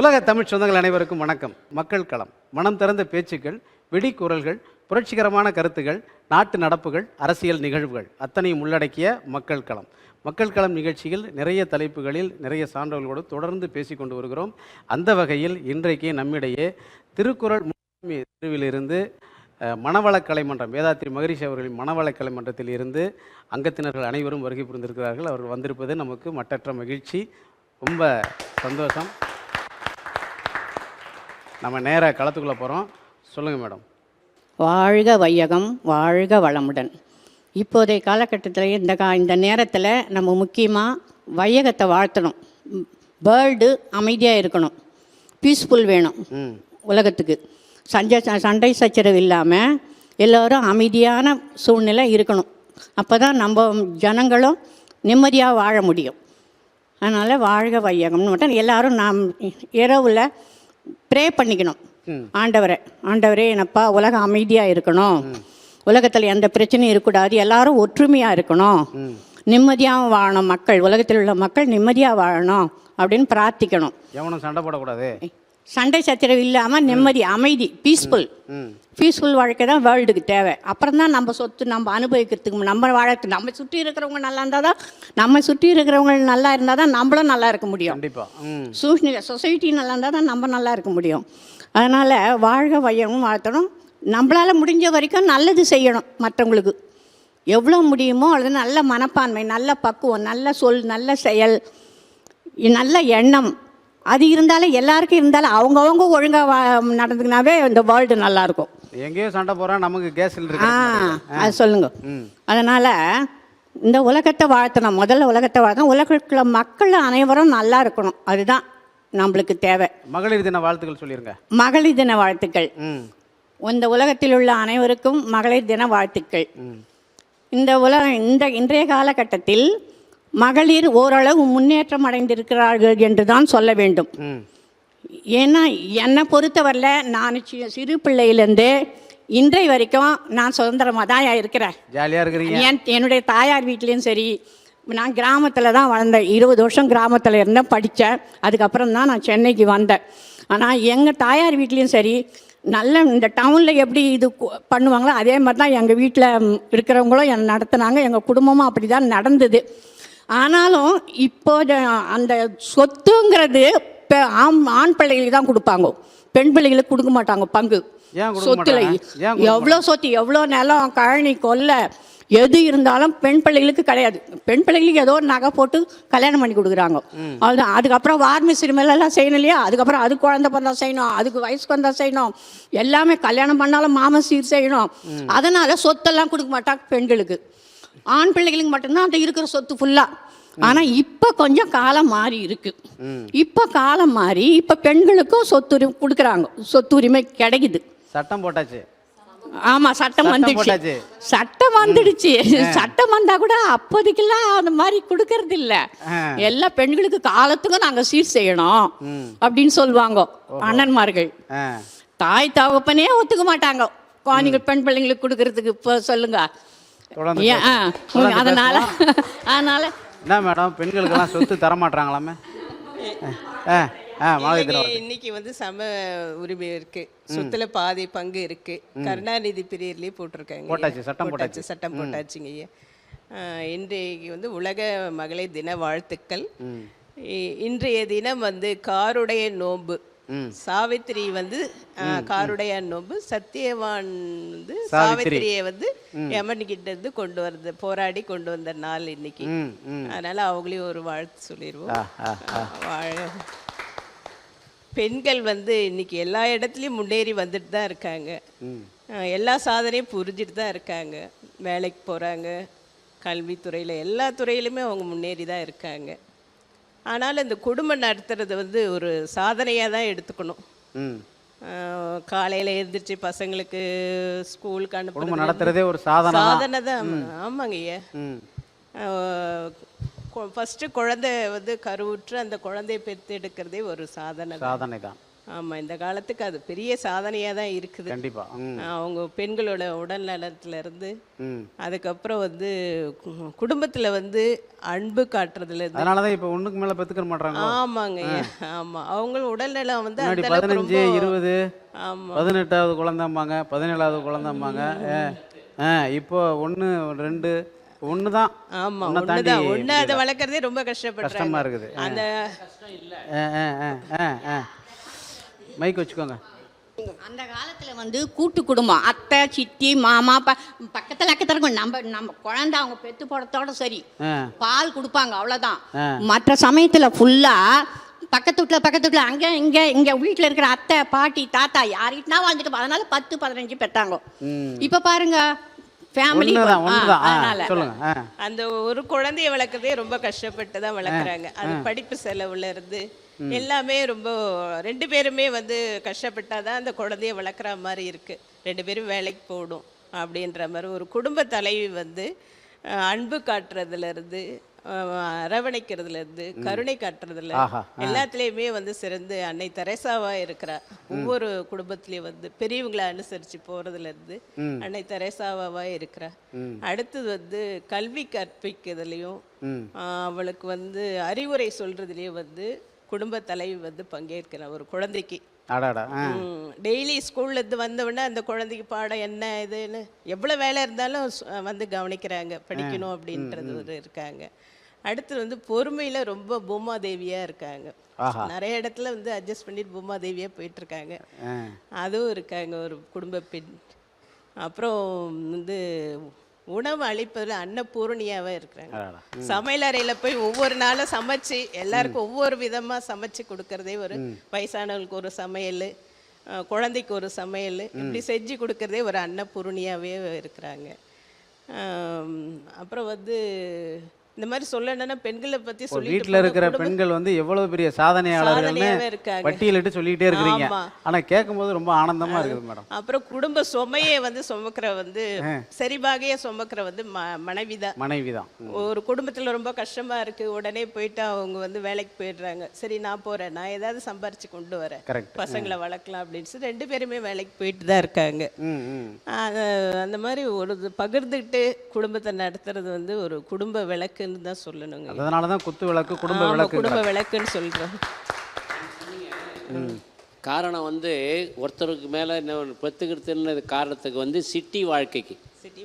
உலக தமிழ் சொந்தங்கள் அனைவருக்கும் வணக்கம். மக்கள் களம், மனம் திறந்த பேச்சுக்கள், வெடிக்குரல்கள், புரட்சிகரமான கருத்துகள், நாட்டு நடப்புகள், அரசியல் நிகழ்வுகள் அத்தனையும் உள்ளடக்கிய மக்கள் களம். மக்கள் களம் நிகழ்ச்சியில் நிறைய தலைப்புகளில் நிறைய சான்றோர்களோடு தொடர்ந்து பேசி கொண்டு வருகிறோம். அந்த வகையில் இன்றைக்கு நம்மிடையே திருக்குறள் திருவிலிருந்து மணவளக்கலை மன்றம், வேதாத்திரி மகரிஷி அவர்களின் மணவளக்கலை மன்றத்தில் இருந்து அங்கத்தினர்கள் அனைவரும் வருகை புரிந்திருக்கிறார்கள். அவர்கள் வந்திருப்பது நமக்கு மட்டற்ற மகிழ்ச்சி, ரொம்ப சந்தோஷம். நம்ம நேராக களத்துக்குள்ளே போகிறோம். சொல்லுங்கள் மேடம். வாழ்க வையகம், வாழ்க வளமுடன். இப்போதைய காலகட்டத்தில் இந்த நேரத்தில் நம்ம முக்கியமாக வையகத்தை வாழ்த்தணும். வேர்ல்டு அமைதியாக இருக்கணும், பீஸ்ஃபுல் வேணும் உலகத்துக்கு. சண்டை சச்சரவு இல்லாமல் எல்லோரும் அமைதியான சூழ்நிலை இருக்கணும். அப்போ தான் நம்ம ஜனங்களும் நிம்மதியாக வாழ முடியும். அதனால் வாழ்க வையகம்னு மட்டும் எல்லோரும் நாம் இரவில் ப்ரே பண்ணிக்கணும். ஆண்டவரே என்னப்பா உலகம் அமைதியாக இருக்கணும், உலகத்தில் எந்த பிரச்சனையும் இருக்கக்கூடாது, எல்லாரும் ஒற்றுமையாக இருக்கணும், நிம்மதியாக வாழணும், மக்கள் உலகத்தில் உள்ள மக்கள் நிம்மதியாக வாழணும் அப்படின்னு பிரார்த்திக்கணும். எவனும் சண்டை போடக்கூடாது, சண்டை சச்சரவு இல்லாமல் நிம்மதி, அமைதி, பீஸ்ஃபுல் வாழ்க்கை தான் வேர்ல்டுக்கு தேவை. அப்புறம் தான் நம்ம சொத்து நம்ம அனுபவிக்கிறதுக்கு, நம்ம வாழறதுக்கு, நம்ம சுற்றி இருக்கிறவங்க நல்லா இருந்தால் தான், நம்ம சுற்றி இருக்கிறவங்க நல்லா இருந்தால் தான் நம்மளும் நல்லா இருக்க முடியும். கண்டிப்பாக சொசைட்டி நல்லா இருந்தால் தான் நம்ம நல்லா இருக்க முடியும். அதனால் வாழ்க வையமும் வாழ்த்தணும். நம்மளால் முடிஞ்ச வரைக்கும் நல்லது செய்யணும். மற்றவங்களுக்கு எவ்வளோ முடியுமோ அது நல்ல மனப்பான்மை, நல்ல பக்குவம், நல்ல சொல், நல்ல செயல், நல்ல எண்ணம் அது இருந்தாலும் எல்லாருக்கும் இருந்தாலும் அவங்கவுங்க ஒழுங்காக நடந்துக்கினாவே இந்த வேர்ல்டு நல்லாயிருக்கும். எங்கேயோ சண்டை போகிறோம், நமக்கு கேஸ் இருக்கு. அது சொல்லுங்க. அதனால் இந்த உலகத்தை வாழ்த்தணும். முதல்ல உலகத்தை வாழ்த்தணும். உலகத்தில் மக்கள் அனைவரும் நல்லா இருக்கணும். அதுதான் நம்மளுக்கு தேவை. மகளிர் தின வாழ்த்துக்கள் சொல்லிடுங்க. மகளிர் தின வாழ்த்துக்கள். இந்த உலகத்தில் உள்ள அனைவருக்கும் மகளிர் தின வாழ்த்துக்கள். இந்த இன்றைய காலகட்டத்தில் மகளிர் ஓரளவு முன்னேற்றம் அடைந்திருக்கிறார்கள் என்று தான் சொல்ல வேண்டும். ஏன்னா என்னை பொறுத்தவரையில் நான் சிறு பிள்ளையிலேருந்து இன்றைய வரைக்கும் நான் சுதந்திரமாக தான் இருக்கிறேன். ஜாலியாக இருக்கிறீங்க. என்னுடைய தாயார் வீட்லேயும் சரி, நான் கிராமத்தில் தான் வளர்ந்தேன். 20 வருஷம் கிராமத்தில் இருந்தேன், படித்தேன். அதுக்கப்புறம் தான் நான் சென்னைக்கு வந்தேன். ஆனால் எங்கள் தாயார் வீட்லேயும் சரி, நல்ல இந்த டவுனில் எப்படி இது பண்ணுவாங்களோ அதே மாதிரி தான் எங்கள் வீட்டில் இருக்கிறவங்களும் என்னை நடத்துனாங்க. எங்கள் குடும்பமும் அப்படி தான் நடந்தது. ஆனாலும் இப்போ அந்த சொத்துங்கிறது ஆண் பிள்ளைகளுக்கு தான் கொடுப்பாங்க, பெண் பிள்ளைகளுக்கு கொடுக்க மாட்டாங்க. பங்கு சொத்துல எவ்வளோ சொத்து, எவ்வளோ நிலம், கழனி, கொல்லை எது இருந்தாலும் பெண் பிள்ளைகளுக்கு கிடையாது. பெண் பிள்ளைகளுக்கு ஏதோ ஒரு நகை போட்டு கல்யாணம் பண்ணி கொடுக்குறாங்க, அதுதான். அதுக்கப்புறம் வார்மை சிறுமையிலெல்லாம் செய்யணும் இல்லையா? அதுக்கப்புறம் அது குழந்தை பிறந்தா செய்யணும், அதுக்கு வயசுக்கு வந்தால் செய்யணும், எல்லாமே கல்யாணம் பண்ணாலும் மாமன் சீர் செய்யணும். அதனால் சொத்தெல்லாம் கொடுக்க மாட்டாங்க பெண்களுக்கு. ஆண் பிள்ளைகளுக்கு மட்டும்தான் அந்த இருக்கிற சொத்து ஃபுல்லாக. ஆனால் இப்போ கொஞ்சம் காலம் மாறி இருக்கு. இப்போ காலம் மாறி இப்போ பெண்களுக்கும் சொத்துரிமை கொடுக்குறாங்க, சொத்துரிமை கிடைக்குது. சட்டம் போட்டாச்சு. ஆமாம், சட்டம் வந்துடுச்சு. சட்டம் வந்தா கூட அப்போதைக்கெல்லாம் அந்த மாதிரி கொடுக்கறது இல்லை. எல்லா பெண்களுக்கு காலத்துக்கும் நாங்கள் சீர் செய்யணும் அப்படின்னு சொல்லுவாங்க அண்ணன்மார்கள். தாய் தகப்பனே ஒத்துக்க மாட்டாங்க குழந்தைகள் பெண் பிள்ளைங்களுக்கு கொடுக்கறதுக்கு. இப்போ சொல்லுங்க. அதனால என்ன மேடம், பெண்களுக்கெல்லாம் சொத்து தர மாட்டாங்களாமே? இன்னைக்கு சம உரிமை இருக்கு, சொத்துல பாதி பங்கு இருக்கு. கருணாநிதி பீரியட்லயே போட்டிருக்காங்க, சட்டம் போட்டாச்சுங்க. இன்றைக்கு உலக மகளிர் தின வாழ்த்துக்கள். இன்றைய தினம் காருடைய நோன்பு. சாவித்திரி காருடைய நோன்பு. சத்தியவான் சாவித்திரியை யமன் கிட்ட இருந்து கொண்டு வருது, போராடி கொண்டு வந்த நாள் இன்னைக்கு. அதனால அவங்களையும் ஒரு வாழ்த்து சொல்லிடுவோம். பெண்கள் இன்னைக்கு எல்லா இடத்துலையும் முன்னேறி வந்துட்டு தான் இருக்காங்க. எல்லா சாதனையும் புரிஞ்சுட்டு தான் இருக்காங்க. வேலைக்கு போகிறாங்க, கல்வித்துறையில் எல்லா துறையிலுமே அவங்க முன்னேறி தான் இருக்காங்க. ஆனால் இந்த குடும்பம் நடத்துறது ஒரு சாதனையாக தான் எடுத்துக்கணும். காலையில் எழுந்திரிச்சு பசங்களுக்கு ஸ்கூலுக்கு அனுப்ப நடத்துறதே ஒரு சாதனை தான். ஆமாங்க ஐயா. ஃபஸ்ட்டு குழந்தை கருவுற்று அந்த குழந்தைய பெற்று எடுக்கிறதே ஒரு சாதனை தான். ஆமாம், இந்த காலத்துக்கு அது பெரிய சாதனையாக தான் இருக்குது. கண்டிப்பா. அவங்க பெண்களோட உடல் நலத்துலேருந்து ம். அதுக்கப்புறம் வந்து குடும்பத்தில் வந்து அன்பு காட்டுறதுலேருந்து. அதனால தான் இப்போ ஒண்ணுக்கு மேல பெத்துக்க மாட்டாங்க. ஆமாங்க ஐயா, ஆமாம். அவங்க உடல்நலம் வந்து முன்னாடி அந்த அளவுக்கு 15, ரொம்ப 20, ஆமாம் 18வது குழந்தைம்பாங்க, 17வது குழந்தைம்பாங்க. இப்போ 1, 2 ஒன்று தான். ஆமாம், ஒன்றை தாண்டி ஒன்று தான். ஒன்று அதை வளர்க்குறதே ரொம்ப கஷ்டப்படுறாங்க. கஷ்டமா இருக்குது. அந்த மைக் வச்சுக்கோங்க. அந்த காலத்தில் வந்து கூட்டு குடும்பம், அத்தை சித்தி மாமா பக்கத்தில் இருக்கும். நம்ம குழந்தை அவங்க பெத்து போடத்தோட சரி, பால் கொடுப்பாங்க, அவ்வளோதான். மற்ற சமயத்தில் ஃபுல்லாக பக்கத்து வீட்டில் அங்கே இங்கே வீட்டில் இருக்கிற அத்தை பாட்டி தாத்தா யார்கிட்டனா வாழ்ந்துட்டு, அதனால 10, 15 பெற்றாங்க. இப்போ பாருங்க ஃபேமிலி. அதனால அந்த ஒரு குழந்தைய வளர்க்கறதே ரொம்ப கஷ்டப்பட்டு தான் வளர்க்குறாங்க. அது படிப்பு செலவுல இருந்து எல்லாமே ரொம்ப 2 பேருமே வந்து கஷ்டப்பட்டாதான் அந்த குழந்தைய வளர்க்குற மாதிரி இருக்கு. 2 பேரும் வேலைக்கு போகணும் அப்படின்ற மாதிரி ஒரு குடும்ப தலைவி வந்து அன்பு காட்டுறதுல இருந்து, அரவணைக்கிறதுலேருந்து, கருணை காட்டுறதுல எல்லாத்துலேயுமே வந்து சிறந்து அன்னை தெரேசாவா இருக்கிறா. ஒவ்வொரு குடும்பத்திலையும் வந்து பெரியவங்களை அனுசரித்து போகிறதுலேருந்து அன்னை தெரேசாவா இருக்கிறா. அடுத்தது வந்து கல்வி கற்பிக்கிறதுலையும் அவளுக்கு வந்து அறிவுரை சொல்கிறதுலேயும் வந்து குடும்ப தலைவி வந்து பங்கேற்கிறார். ஒரு குழந்தைக்கு டெய்லி ஸ்கூல்லேருந்து வந்தவுடனே அந்த குழந்தைக்கு பாடம் என்ன இதுன்னு எவ்வளோ வேலை இருந்தாலும் வந்து கவனிக்கிறாங்க, படிக்கணும் அப்படின்றது ஒரு இருக்காங்க. அடுத்து வந்து பொறுமையில் ரொம்ப பூமாதேவியாக இருக்காங்க. நிறைய இடத்துல வந்து அட்ஜஸ்ட் பண்ணிட்டு பூமாதேவியாக போயிட்டுருக்காங்க. அதுவும் இருக்காங்க ஒரு குடும்ப பெண். அப்புறம் வந்து உணவு அளிப்பதில் அன்னபூரணியாவே இருக்கிறாங்க. சமையல் அறையில் போய் ஒவ்வொரு நாளும் சமைச்சு எல்லாருக்கும் ஒவ்வொரு விதமாக சமைச்சு கொடுக்கறதே, ஒரு வயசானவங்களுக்கு ஒரு சமையல், குழந்தைக்கு ஒரு சமையல், இப்படி செஞ்சு கொடுக்கறதே ஒரு அன்னபூரணியாவே இருக்கிறாங்க. அப்புறம் வந்து இந்த மாதிரி சொல்லணும்னா பெண்களை பற்றி சொல்லி வீட்டில் இருக்கிற பெண்கள் வந்து எவ்வளவு பெரிய சாதனையாளர்கள்னு பட்டியலிட்டு சொல்லிக்கிட்டே இருக்கிறீங்க. ஆனால் கேட்கும்போது ரொம்ப ஆனந்தமா இருக்குது மேடம். அப்புறம் குடும்ப சுமையை வந்து சுமக்கிற வந்து சரிபாகையை சுமக்கிற வந்து மனைவி தான். ஒரு குடும்பத்தில் ரொம்ப கஷ்டமா இருக்கு, உடனே போயிட்டு அவங்க வந்து வேலைக்கு போயிடுறாங்க. சரி நான் போறேன், நான் ஏதாவது சம்பாரிச்சு கொண்டு வரேன், பசங்களை வளர்க்கலாம் அப்படின்னு சொல்லி 2 பேருமே வேலைக்கு போயிட்டு தான் இருக்காங்க. அந்த மாதிரி ஒரு பகிர்ந்துட்டு குடும்பத்தை நடத்துறது வந்து ஒரு குடும்ப விளக்கு தான் சொல்லணுங்க. அதனால தான் குத்து விளக்கு குடும்ப விளக்குன்னு சொல்றோம். காரணம் வந்து ஒருத்தருக்கு மேலே பெற்றுக்கிறதுன்னு காரணத்துக்கு வந்து சிட்டி வாழ்க்கைக்கு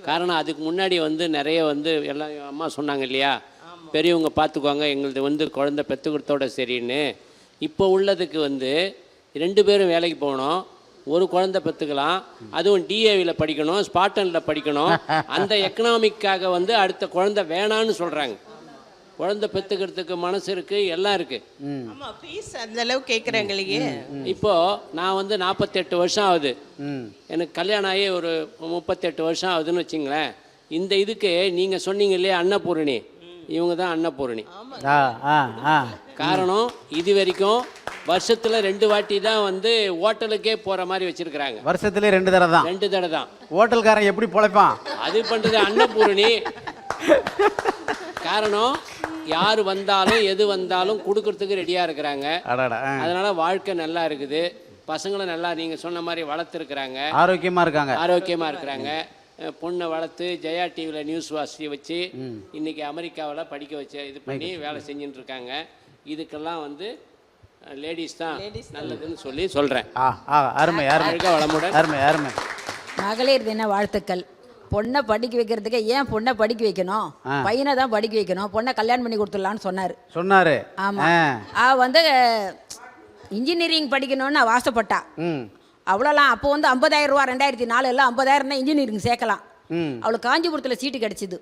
காரணம். அதுக்கு முன்னாடி வந்து நிறைய வந்து எல்லாம் அம்மா சொன்னாங்க இல்லையா, பெரியவங்க பார்த்துக்குவாங்க, எங்களது வந்து குழந்தை பெற்றுக்கிறதோட சரின்னு. இப்போ உள்ளதுக்கு வந்து 2 பேரும் வேலைக்கு போகணும், ஒரு குழந்தை பெற்றுக்கலாம், அதுவும் டிஏவியில் படிக்கணும், ஸ்பாட்டனில் படிக்கணும். அந்த எக்கனாமிக்காக வந்து அடுத்த குழந்தை வேணான்னு சொல்கிறாங்க. குழந்தை பெற்றுக்கிறதுக்கு மனசு இருக்குது, எல்லாம் இருக்குது. அந்த அளவு கேட்குறாங்களே. இப்போது நான் வந்து 48 வருஷம் ஆகுது, எனக்கு கல்யாணம் ஆகி ஒரு 38 வருஷம் ஆகுதுன்னு வச்சுங்களேன். இந்த இதுக்கு நீங்கள் சொன்னீங்க இல்லையா அன்னபூரணி, இவங்க தான் அன்னபூரணி. காரணம் இது வரைக்கும் வருஷத்துல 2 வாட்டி தான் வந்து ஹோட்டலுக்கே போற மாதிரி வச்சிருக்காங்க. வருஷத்துல 2 தடவை தான். 2 தடவை தான். ஹோட்டல்காரன் எப்படி பொழைப்பான்? அது பண்றது அன்னபூரணி. காரணம் யார் வந்தாலும் எது வந்தாலும் கொடுக்கறதுக்கு ரெடியா இருக்கிறாங்க. அதனால வாழ்க்கை நல்லா இருக்குது, பசங்களும் நல்லா நீங்க சொன்ன மாதிரி வளர்த்துருக்குறாங்க, ஆரோக்கியமா இருக்கிறாங்க. பொண்ணை வளர்த்து ஜெயா டிவியில் நியூஸ் வாசி வச்சு இன்னைக்கு அமெரிக்காவில் படிக்க வச்சு இது பண்ணி வேலை செஞ்சுட்டு இருக்காங்க. இதுக்கெல்லாம் வந்து லேடிஸ் தான் நல்லதுன்னு சொல்லி சொல்கிறேன். அருமை வளமுடன். அருமை. மகளிர் தின வாழ்த்துக்கள். பொண்ணை படிக்க வைக்கிறதுக்கு ஏன் பொண்ணை படிக்க வைக்கணும், பையனை தான் படிக்க வைக்கணும், பொண்ணை கல்யாணம் பண்ணி கொடுத்துடலான்னு சொன்னார். ஆமாம், வந்து இன்ஜினியரிங் படிக்கணும்னு ஆசைப்பட்டா. அவ்வளோலாம் அப்போ வந்து 50,000 ரூபா 2004 எல்லாம் 50,000 தான் இன்ஜினியரிங் சேர்க்கலாம். அவளுக்கு காஞ்சிபுரத்தில் சீட்டு கிடைச்சிது.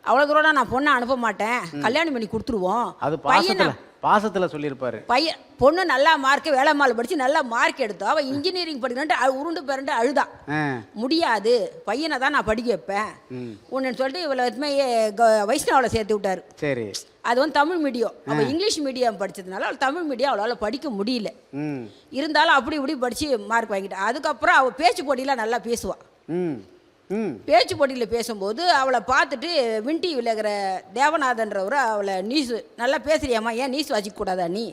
அவ்வளோ தூரம் நான் பொண்ணை அனுப்ப மாட்டேன், கல்யாணம் பண்ணி கொடுத்துருவோம். பையனை பாசத்தில் சொல்லியிருப்பாரு. பையன் பொண்ணு நல்லா மார்க், வேலைமால் படித்து நல்லா மார்க் எடுத்தா, அவள் இன்ஜினியரிங் படிக்கணுன்ட்டு உருண்டு பிறண்டு அழுதான். முடியாது, பையனை தான் நான் படிக்க வைப்பேன் ஒன்றுன்னு சொல்லிட்டு இவளை வைஷ்ணவில் சேர்த்து விட்டாரு. சரி, அது வந்து தமிழ் மீடியம். அவள் இங்கிலீஷ் மீடியம் படித்ததுனால அவள் தமிழ் மீடியம் அவளால் படிக்க முடியல. இருந்தாலும் அப்படி இப்படி படித்து மார்க் வாங்கிட்டா. அதுக்கப்புறம் அவள் பேச்சு போட்டியெலாம் நல்லா பேசுவாள். பேச்சு போட்டியில் பேசும்போது அவளை பார்த்துட்டு விண்டி விளையாடுற தேவநாதன்றவர் அவளை நீஸ் நல்லா பேசுறியாம்மா, ஏன் நீஸ் வச்சுக்க கூடாதா நீ?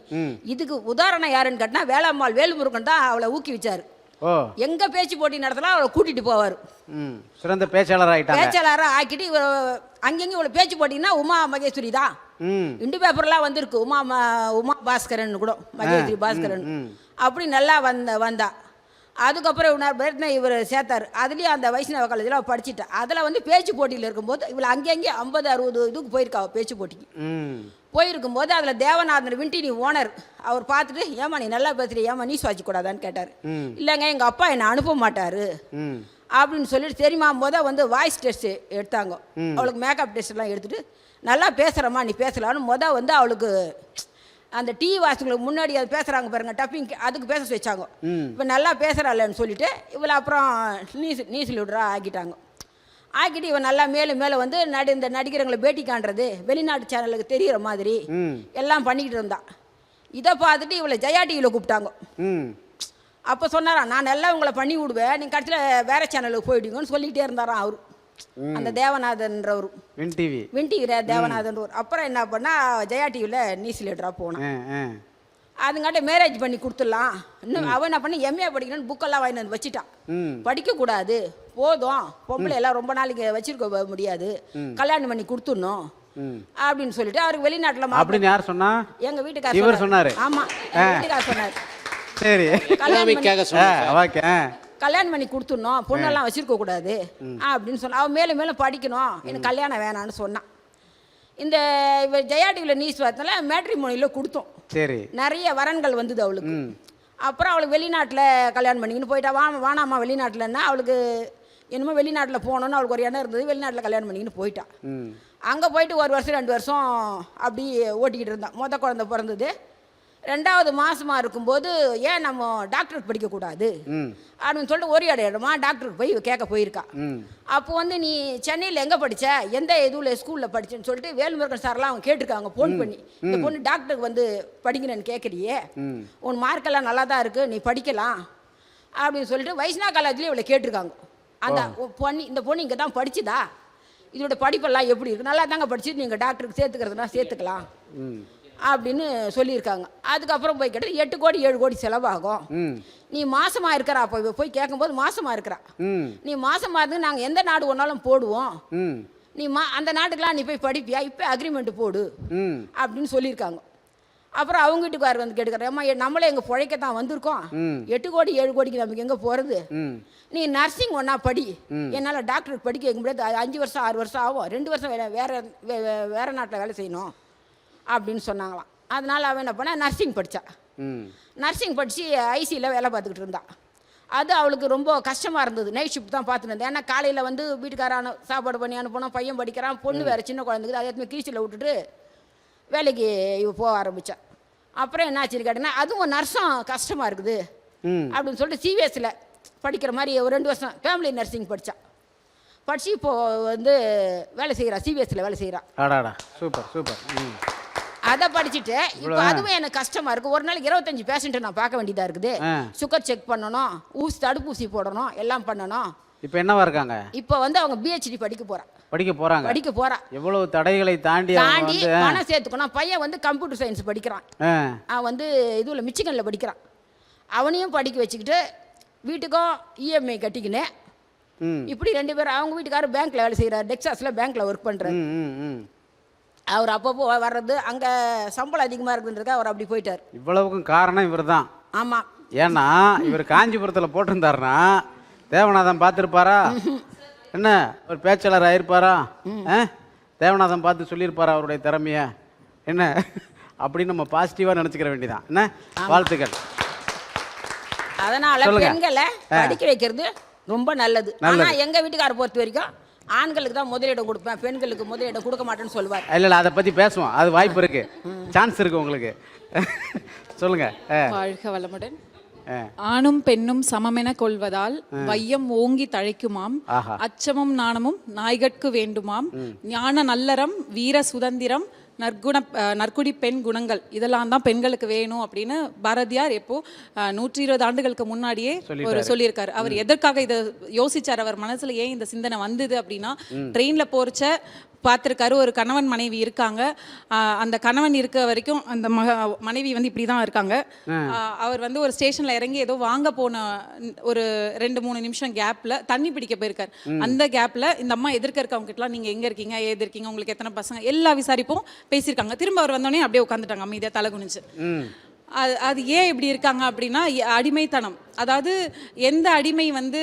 இதுக்கு உதாரணம் யாருன்னு கேட்டா வேளாம்மாள் வேலுமுருகன் தான் அவளை ஊக்குவிச்சாரு. எங்க பேச்சு போட்டி நடத்தலாம் அவளை கூட்டிட்டு போவார். சிறந்த பேச்சாளராக ஆக்கிட்டு இவர் அங்கங்க இவ்வளவு பேச்சு போட்டிங்கன்னா உமா மகேஸ்வரி தான். இண்டு பேப்பர்லாம் வந்திருக்கு, உமா பாஸ்கரன் கூட, மகேஸ்வரி பாஸ்கரன் அப்படி நல்லா வந்தா. அதுக்கப்புறம் இவர் சேர்த்தார். அதுலேயும் அந்த வைஷ்ணவ காலேஜில் அவள் படிச்சுட்டா. அதில் வந்து பேச்சு போட்டியில் இருக்கும்போது இவள் அங்கங்கே 50-60 இதுக்கு போயிருக்கா. பேச்சு போட்டிக்கு போயிருக்கும்போது அதில் தேவநாதன் விண்டினி ஓனர் அவர் பார்த்துட்டு, ஏமா நீ நல்லா பேசுறிய, ஏமா நீ சுவாச்சிக்கூடாதான்னு கேட்டார். இல்லைங்க எங்கள் அப்பா என்னை அனுப்ப மாட்டார் அப்படின்னு சொல்லிட்டு தெரியுமா வந்து வாய்ஸ் டெஸ்ட் எடுத்தாங்க. அவளுக்கு மேக்கப் டெஸ்ட் எல்லாம் எடுத்துட்டு நல்லா பேசுகிறம்மா நீ பேசலான்னு வந்து அவளுக்கு அந்த டிவி வாசங்களுக்கு முன்னாடி அது பேசுகிறாங்க பாருங்க டப்பிங், அதுக்கு பேச வச்சாங்க. இப்போ நல்லா பேசுகிறாள்னு சொல்லிட்டு இவளை அப்புறம் நீஸ் லீடராக ஆக்கிட்டாங்க. ஆக்கிட்டு இவன் நல்லா மேலும் மேலே வந்து இந்த நடிகர்களை பேட்டி காண்றது, வெளிநாட்டு சேனலுக்கு தெரிகிற மாதிரி எல்லாம் பண்ணிக்கிட்டு இருந்தான். இதை பார்த்துட்டு இவளை ஜெயா டிவியில் கூப்பிட்டாங்க. அப்போ சொன்னாராம், நான் நல்லா உங்களை பண்ணி விடுவேன், நீங்கள் கடைசியில் வேற சேனலுக்கு போயிடுங்கன்னு சொல்லிக்கிட்டே இருந்தாராம் அவரு, அந்த தேவநாதன்றவர். வின்டிவி தேவநாதன்றவர். அப்புறம் என்ன பண்ணா ஜெயா டிவியில் நியூஸ் லீடராக போனேன். அதுங்காட்ட மேரேஜ் பண்ணி கொடுத்துடலாம். இன்னும் அவன் என்ன பண்ணி எம்ஏ படிக்கணும்னு புக்கெல்லாம் வாங்கி வந்து வச்சுட்டான். படிக்கக்கூடாது, போதும் பொம்பளை எல்லாம் ரொம்ப நாளைக்கு வச்சிருக்க முடியாது, கல்யாணம் பண்ணி கொடுத்துடணும் அப்படின்னு சொல்லிட்டு அவருக்கு வெளிநாட்டில் அப்படின்னு யார் சொன்னா? எங்க வீட்டுக்காரர் சொன்னாரு. ஆமா, வீட்டுக்காரர் சொன்னார். சரி, கல்யாணம் பண்ணி கொடுத்துடணும், பொண்ணெல்லாம் வச்சிருக்க கூடாது அப்படின்னு சொன்னா. அவன் மேலும் மேலும் படிக்கணும், எனக்கு கல்யாணம் வேணான்னு சொன்னான். இந்த ஜெயா டிவியில் நியூஸ் பார்த்தனால மேட்ரிமோனியில் கொடுத்தோம். சரி, நிறைய வரன்கள் வந்தது அவளுக்கு. அப்புறம் அவளுக்கு வெளிநாட்டில் கல்யாணம் பண்ணிக்கின்னு போயிட்டா. வானாமா வெளிநாட்டில்னா அவளுக்கு என்னமோ வெளிநாட்டில் போகணுன்னு அவளுக்கு ஒரு எண்ணம் இருந்தது. வெளிநாட்டில் கல்யாணம் பண்ணிக்கின்னு போயிட்டா. அங்கே போயிட்டு 1 வருஷம் 2 வருஷம் அப்படி ஓட்டிக்கிட்டு இருந்தான். மொத குழந்தை பிறந்தது. 2வது மாசமாக இருக்கும்போது ஏன் நம்ம டாக்டருக்கு படிக்கக்கூடாது அப்படின்னு சொல்லிட்டு ஒரு இடமா டாக்டருக்கு போய் கேட்க போயிருக்கா. அப்போ வந்து நீ சென்னையில் எங்கே படித்த, எந்த இதுவில் ஸ்கூலில் படிச்சேன்னு சொல்லிட்டு வேல்முருகன் சார்லாம் அவங்க கேட்டிருக்காங்க ஃபோன் பண்ணி. இந்த பொண்ணு டாக்டருக்கு வந்து படிக்கிறேன்னு கேட்குறியே, உன் மார்க்கெல்லாம் நல்லா தான் இருக்குது, நீ படிக்கலாம் அப்படின்னு சொல்லிட்டு வைஷ்ணவ காலேஜ்லேயும் இவளை கேட்டிருக்காங்க. அந்த இந்த பொண்ணு இங்கே தான் படிச்சுதா, இதோட படிப்பெல்லாம் எப்படி இருக்குது, நல்லா தாங்க படிச்சுட்டு நீங்கள் டாக்டருக்கு சேர்த்துக்கிறதுனா சேர்த்துக்கலாம் அப்படின்னு சொல்லியிருக்காங்க. அதுக்கப்புறம் போய் கேட்டால் 8 கோடி 7 கோடி செலவாகும், நீ மாசமா இருக்கிறா. அப்போ போய் கேட்கும்போது மாசமா இருக்கிறா, நீ மாசமா இருந்து நாங்கள் எந்த நாடு ஒன்றாலும் போடுவோம், நீ அந்த நாட்டுக்கெல்லாம் நீ போய் படிப்பியா, இப்போ அக்ரிமெண்ட் போடு அப்படின்னு சொல்லியிருக்காங்க. அப்புறம் அவங்க வீட்டுக்காரர் வந்து கேட்டுக்கிறார், அம்மா நம்மளே எங்கள் பிழைக்கத்தான் வந்திருக்கோம், 8 கோடி 7 கோடிக்கு நமக்கு எங்கே போகிறது, நீ நர்சிங் ஒன்றா படி, என்னால் டாக்டருக்கு படிக்க வைக்க முடியாது, 5 வருஷம் 6 வருஷம் ஆகும், 2 வருஷம் வேற நாட்டில் வேலை செய்யணும் அப்படின்னு சொன்னாங்களாம். அதனால் அவன் என்ன பண்ணா நர்சிங் படித்தா. நர்சிங் படித்து ஐசியில் வேலை பார்த்துக்கிட்டு இருந்தா. அது அவளுக்கு ரொம்ப கஷ்டமாக இருந்தது. நைட் ஷிஃப்ட் தான் பார்த்துட்டு இருந்தேன். ஏன்னா காலையில் வந்து வீட்டுக்காரான சாப்பாடு பண்ணி அனுப்பணும், பையன் படிக்கிறான், பொண்ணு வேறு சின்ன குழந்தைக்கு அதே கீச்சில் விட்டுட்டு வேலைக்கு இவ போக ஆரம்பித்தா. அப்புறம் என்னாச்சுன்னு கேட்டேன்னா அதுவும் நர்ஸும் கஷ்டமாக இருக்குது அப்படின்னு சொல்லிட்டு சிவிஎஸ்சியில் படிக்கிற மாதிரி ஒரு 2 வருஷம் ஃபேமிலி நர்சிங் படித்தா. படித்து இப்போது வந்து வேலை செய்கிறா, சிவிஎஸ்சியில் வேலை செய்கிறா. Super super. அதை படிச்சுட்டு இப்போ அதுவும் எனக்கு கஷ்டமாக இருக்குது. ஒரு நாளைக்கு 25 பேஷண்ட்டை நான் பார்க்க வேண்டியதாக இருக்குது. சுகர் செக் பண்ணணும், தடுப்பூசி போடணும், எல்லாம் பண்ணணும். இப்போ என்னவா இருக்காங்க? இப்போ வந்து அவங்க பிஹெச்டி படிக்க போறா. எவ்வளவு தடைகளை தாண்டி பணம் சேர்த்துக்கணும். பையன் வந்து கம்ப்யூட்டர் சயின்ஸ் படிக்கிறான். அவன் வந்து இதுல மிச்சிகன்ல படிக்கிறான். அவனையும் படிக்க வச்சுக்கிட்டு வீட்டுக்கும் இஎம்ஐ கட்டிக்கினேன். இப்படி 2 பேரும். அவங்க வீட்டுக்காரர் பேங்க்ல வேலை செய்யறாரு, டெக்சாஸ்ல பேங்க்ல ஒர்க் பண்றாரு. அவர் அப்பப்போ வர்றது, அங்கே சம்பளம் அதிகமாக இருக்குன்றது அவர் அப்படி போயிட்டார். இவ்வளவுக்கும் காரணம் இவர் தான். ஆமாம், ஏன்னா இவர் காஞ்சிபுரத்தில் போட்டிருந்தாருன்னா தேவநாதன் பார்த்துருப்பாரா என்ன, ஒரு பேச்சாளர் ஆயிருப்பாரா, தேவநாதன் பார்த்து சொல்லியிருப்பாரா அவருடைய திறமைய என்ன அப்படின்னு நம்ம பாசிட்டிவாக நினச்சிக்கிற வேண்டியதான். என்ன, வாழ்த்துக்கள். அதனால் பெண்களை படிக்க வைக்கிறது ரொம்ப நல்லது. ஆனால் எங்கள் வீட்டுக்காரர் பொறுத்த வரைக்கும் ஆண்களுக்கு தான் முதலிடம் கொடுப்பேன், பெண்களுக்கு முதலிடம் கொடுக்க மாட்டேன்னு சொல்லுவார். இல்லை அதை பற்றி பேசுவோம், அது வாய்ப்பு இருக்கு, சான்ஸ் இருக்கு உங்களுக்கு. சொல்லுங்க. வாழ்க வளமுடன். ஆணும் பெண்ணும் சமமென கொள்வதால் வையம் ஓங்கி தழைக்குமாம், அச்சமும் நாணமும் நாய்கட்கு வேண்டுமாம், ஞான நல்லறம் வீர சுதந்திரம் நற்குடி பெண் குணங்கள் இதெல்லாம் தான் பெண்களுக்கு வேணும் அப்படின்னு பாரதியார் எப்போ 120 ஆண்டுகளுக்கு முன்னாடியே சொல்லியிருக்காரு. அவர் எதற்காக இதை யோசிச்சார், அவர் மனசுல ஏன் இந்த சிந்தனை வந்தது அப்படின்னா, ட்ரெயின்ல போறச்ச பார்த்துருக்காரு, ஒரு கணவன் மனைவி இருக்காங்க. அந்த கணவன் இருக்க வரைக்கும் அந்த மனைவி வந்து இப்படி தான் இருக்காங்க. அவர் வந்து ஒரு ஸ்டேஷனில் இறங்கி ஏதோ வாங்க போன ஒரு 2-3 நிமிஷம் கேப்பில் தண்ணி பிடிக்க போயிருக்காரு. அந்த கேப்பில் இந்த அம்மா எதிர்க்க இருக்கவங்ககிட்டலாம் நீங்கள் எங்கே இருக்கீங்க, ஏது இருக்கீங்க, உங்களுக்கு எத்தனை பசங்க, எல்லா விசாரிப்பும் பேசியிருக்காங்க. திரும்ப அவர் வந்தோடனே அப்படியே உட்காந்துட்டாங்க அமைதியாக தலை குனிச்சு. அது ஏன் இப்படி இருக்காங்க அப்படின்னா, அடிமைத்தனம். அதாவது எந்த அடிமை வந்து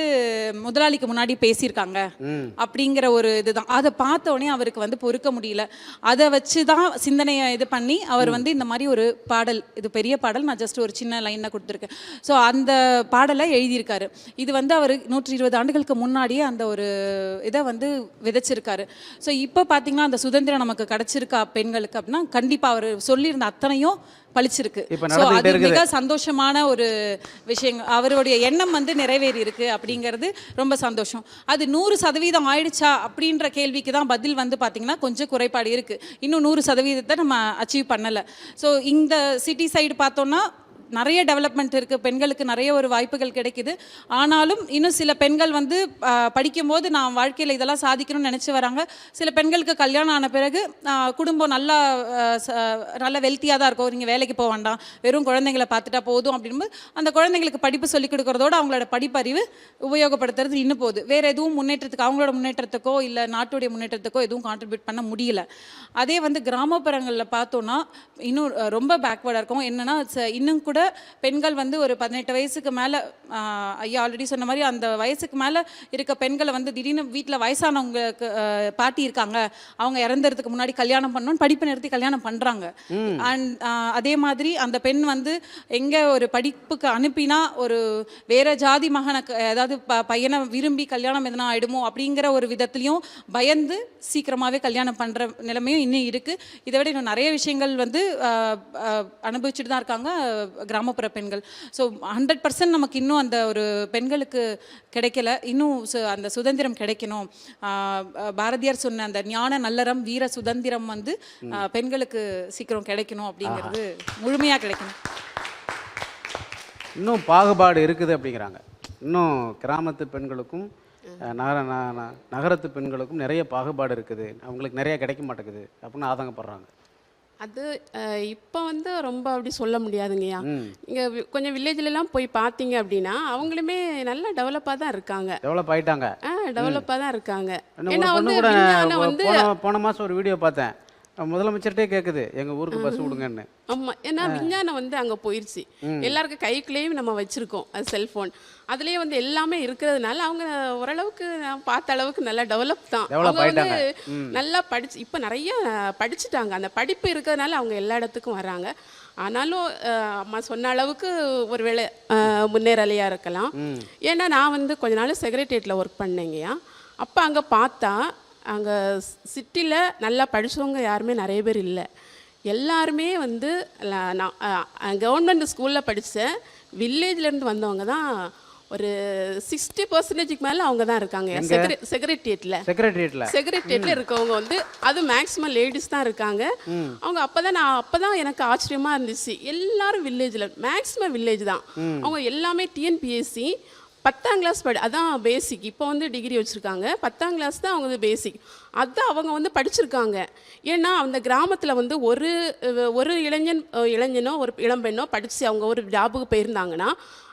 முதலாளிக்கு முன்னாடி பேசியிருக்காங்க அப்படிங்கிற ஒரு இதுதான். அதை பார்த்த உடனே அவருக்கு வந்து பொறுக்க முடியல. அதை வச்சு தான் சிந்தனையை இது பண்ணி அவர் வந்து இந்த மாதிரி ஒரு பாடல், இது பெரிய பாடல், நான் ஜஸ்ட் ஒரு சின்ன லைனை கொடுத்துருக்கேன். ஸோ அந்த பாடலை எழுதியிருக்காரு. இது வந்து அவர் 120 ஆண்டுகளுக்கு முன்னாடியே அந்த ஒரு இதை வந்து விதைச்சிருக்காரு. ஸோ இப்போ பார்த்தீங்கன்னா அந்த சுதந்திரம் நமக்கு கிடைச்சிருக்கா பெண்களுக்கு அப்படின்னா, கண்டிப்பாக அவர் சொல்லியிருந்த அத்தனையும் பழிச்சிருக்கு. ஸோ அது மிக சந்தோஷமான ஒரு விஷயம். அவருடைய எண்ணம் வந்து நிறைவேறி இருக்கு அப்படிங்கிறது ரொம்ப சந்தோஷம். அது 100% ஆயிடுச்சா அப்படின்ற கேள்விக்கு தான் பதில் வந்து பார்த்தீங்கன்னா கொஞ்சம் குறைபாடு இருக்கு. இன்னும் 100% நம்ம அச்சீவ் பண்ணலை. ஸோ இந்த சிட்டி சைடு பார்த்தோம்னா நிறைய டெவலப்மெண்ட் இருக்குது, பெண்களுக்கு நிறைய ஒரு வாய்ப்புகள் கிடைக்குது. ஆனாலும் இன்னும் சில பெண்கள் வந்து படிக்கும்போது நான் வாழ்க்கையில் இதெல்லாம் சாதிக்கணும்னு நினச்சி வராங்க. சில பெண்களுக்கு கல்யாணம் ஆன பிறகு குடும்பம் நல்ல வெல்த்தியாக தான் இருக்கும், நீங்கள் வேலைக்கு போக வேண்டாம், வெறும் குழந்தைங்களை பார்த்துட்டா போதும் அப்படின்போது அந்த குழந்தைங்களுக்கு படிப்பு சொல்லிக் கொடுக்குறதோட அவங்களோட படிப்பறிவு உபயோகப்படுத்துறது இன்னும் போகுது. வேறு எதுவும் முன்னேற்றத்துக்கு, அவங்களோட முன்னேற்றத்துக்கோ இல்லை நாட்டுடைய முன்னேற்றத்துக்கோ எதுவும் கான்ட்ரிபியூட் பண்ண முடியல. அதே வந்து கிராமப்புறங்களில் பார்த்தோன்னா இன்னும் ரொம்ப பேக்வேர்டாக இருக்கும். என்னென்னா இன்னும் கூட பெண்கள் வந்து ஒரு 18 வயசுக்கு மேலே, ஐயா ஆல்ரெடி சொன்ன மாதிரி அந்த வயசுக்கு மேலே இருக்க பெண்களை வந்து திடீர்னு வீட்டில் வயசானவங்களுக்கு பாட்டி இருக்காங்க, அவங்க இறந்துறதுக்கு முன்னாடி கல்யாணம் பண்ணணும்னு படிப்பு நிறுத்தி கல்யாணம் பண்ணுறாங்க. அண்ட் அதே மாதிரி அந்த பெண் வந்து எங்கே ஒரு படிப்புக்கு அனுப்பினா ஒரு வேறு ஜாதி மகனை, அதாவது பையனை விரும்பி கல்யாணம் எதனா ஆகிடுமோ அப்படிங்கிற ஒரு விதத்துலையும் பயந்து சீக்கிரமாகவே கல்யாணம் பண்ணுற நிலைமையும் இன்னும் இருக்குது. இதை விட இன்னும் நிறைய விஷயங்கள் வந்து அனுபவிச்சுட்டு தான் இருக்காங்க கிராமப்புற பெண்கள். ஸோ 100% நமக்கு இன்னும் அந்த ஒரு பெண்களுக்கு கிடைக்கல. இன்னும் அந்த சுதந்திரம் கிடைக்கணும். பாரதியார் சொன்ன அந்த ஞான நல்லறம் வீர சுதந்திரம் வந்து பெண்களுக்கு சீக்கிரம் கிடைக்கணும் அப்படிங்கிறது முழுமையாக கிடைக்கணும். இன்னும் பாகுபாடு இருக்குது அப்படிங்கிறாங்க. இன்னும் கிராமத்து பெண்களுக்கும் நகரத்து பெண்களுக்கும் நிறைய பாகுபாடு இருக்குது, அவங்களுக்கு நிறைய கிடைக்க மாட்டேங்குது அப்படின்னு ஆதங்கப்படுறாங்க. அது இப்போ வந்து ரொம்ப அப்படி சொல்ல முடியாதுங்கய்யா. நீங்கள் கொஞ்சம் வில்லேஜ்லலாம் போய் பார்த்தீங்க அப்படின்னா அவங்களுமே நல்லா டெவலப்பாக தான் இருக்காங்க. டெவலப் ஆகிட்டாங்க. டெவலப்பாக தான் இருக்காங்க. ஏன்னா வந்து போன மாதம் ஒரு வீடியோ பார்த்தேன், முதலமைச்சர்கிட்டே கேட்குது எங்கள் ஊருக்கு பஸ் விடுங்கன்னு. ஆமாம், ஏன்னா விஞ்ஞானம் வந்து அங்கே போயிடுச்சு. எல்லாருக்கும் கைக்குள்ளேயும் நம்ம வச்சுருக்கோம் அது செல்ஃபோன். அதுலேயே வந்து எல்லாமே இருக்கிறதுனால அவங்க ஓரளவுக்கு பார்த்த அளவுக்கு நல்லா டெவலப் தான். அவங்க வந்து நல்லா இப்போ நிறைய படிச்சுட்டாங்க. அந்த படிப்பு இருக்கிறதுனால அவங்க எல்லா இடத்துக்கும் வராங்க. ஆனாலும் அம்மா சொன்ன அளவுக்கு ஒருவேளை முன்னேறலையாக இருக்கலாம். ஏன்னா நான் வந்து கொஞ்ச நாள் செக்ரட்டரியேட்டில் ஒர்க் பண்ணேங்கய்யா. அப்போ அங்கே பார்த்தா அங்கே சிட்டியில் நல்லா படித்தவங்க யாருமே நிறைய பேர் இல்லை. எல்லாருமே வந்து நான் கவர்மெண்ட் ஸ்கூலில் படித்த வில்லேஜ்லேருந்து வந்தவங்க தான் ஒரு 60% மேலே அவங்க தான் இருக்காங்க செக்ரட்டரியேட்டில் இருக்கவங்க வந்து. அது மேக்ஸிமம் லேடிஸ் தான் இருக்காங்க. அவங்க அப்போ தான் எனக்கு ஆச்சரியமாக இருந்துச்சு. எல்லாரும் வில்லேஜில், மேக்ஸிமம் வில்லேஜ் தான். அவங்க எல்லாமே டிஎன்பிஎஸ்சி 10ஆம் கிளாஸ் அதான் பேசிக். இப்போ வந்து டிகிரி வச்சுருக்காங்க. 10ஆம் கிளாஸ் தான் அவங்க வந்து பேசிக். அதுதான் அவங்க வந்து படிச்சிருக்காங்க. ஏன்னா அந்த கிராமத்தில் வந்து ஒரு இளைஞனோ ஒரு இளம்பெண்ணோ படித்து அவங்க ஒரு ஜாபுக்கு போயிருந்தாங்கன்னா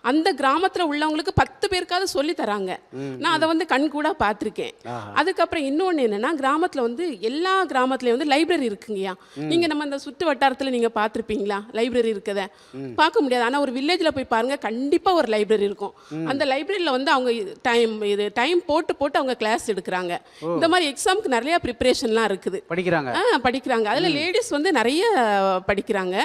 அந்த கிராமத்தில் உள்ளவங்களுக்கு 10 பேருக்காவது சொல்லி தராங்க. நான் அதை வந்து கண் கூட பார்த்துருக்கேன். அதுக்கப்புறம் இன்னொன்று என்னென்னா, கிராமத்தில் வந்து எல்லா கிராமத்துலேயும் வந்து லைப்ரரி இருக்குங்கய்யா. நீங்கள் நம்ம இந்த சுற்று வட்டாரத்தில் நீங்கள் பார்த்துருப்பீங்களா லைப்ரரி இருக்கதை? பார்க்க முடியாது. ஆனால் ஒரு வில்லேஜில் போய் பாருங்கள், கண்டிப்பாக ஒரு லைப்ரரி இருக்கும். அந்த லைப்ரரியில் வந்து அவங்க டைம் போட்டு அவங்க கிளாஸ் எடுக்கிறாங்க. இந்த மாதிரி எக்ஸாமுக்கு நிறைய ப்ரிப்பரேஷன்லாம் இருக்குது. படிக்கிறாங்க. அதில் லேடிஸ் வந்து நிறைய படிக்கிறாங்க.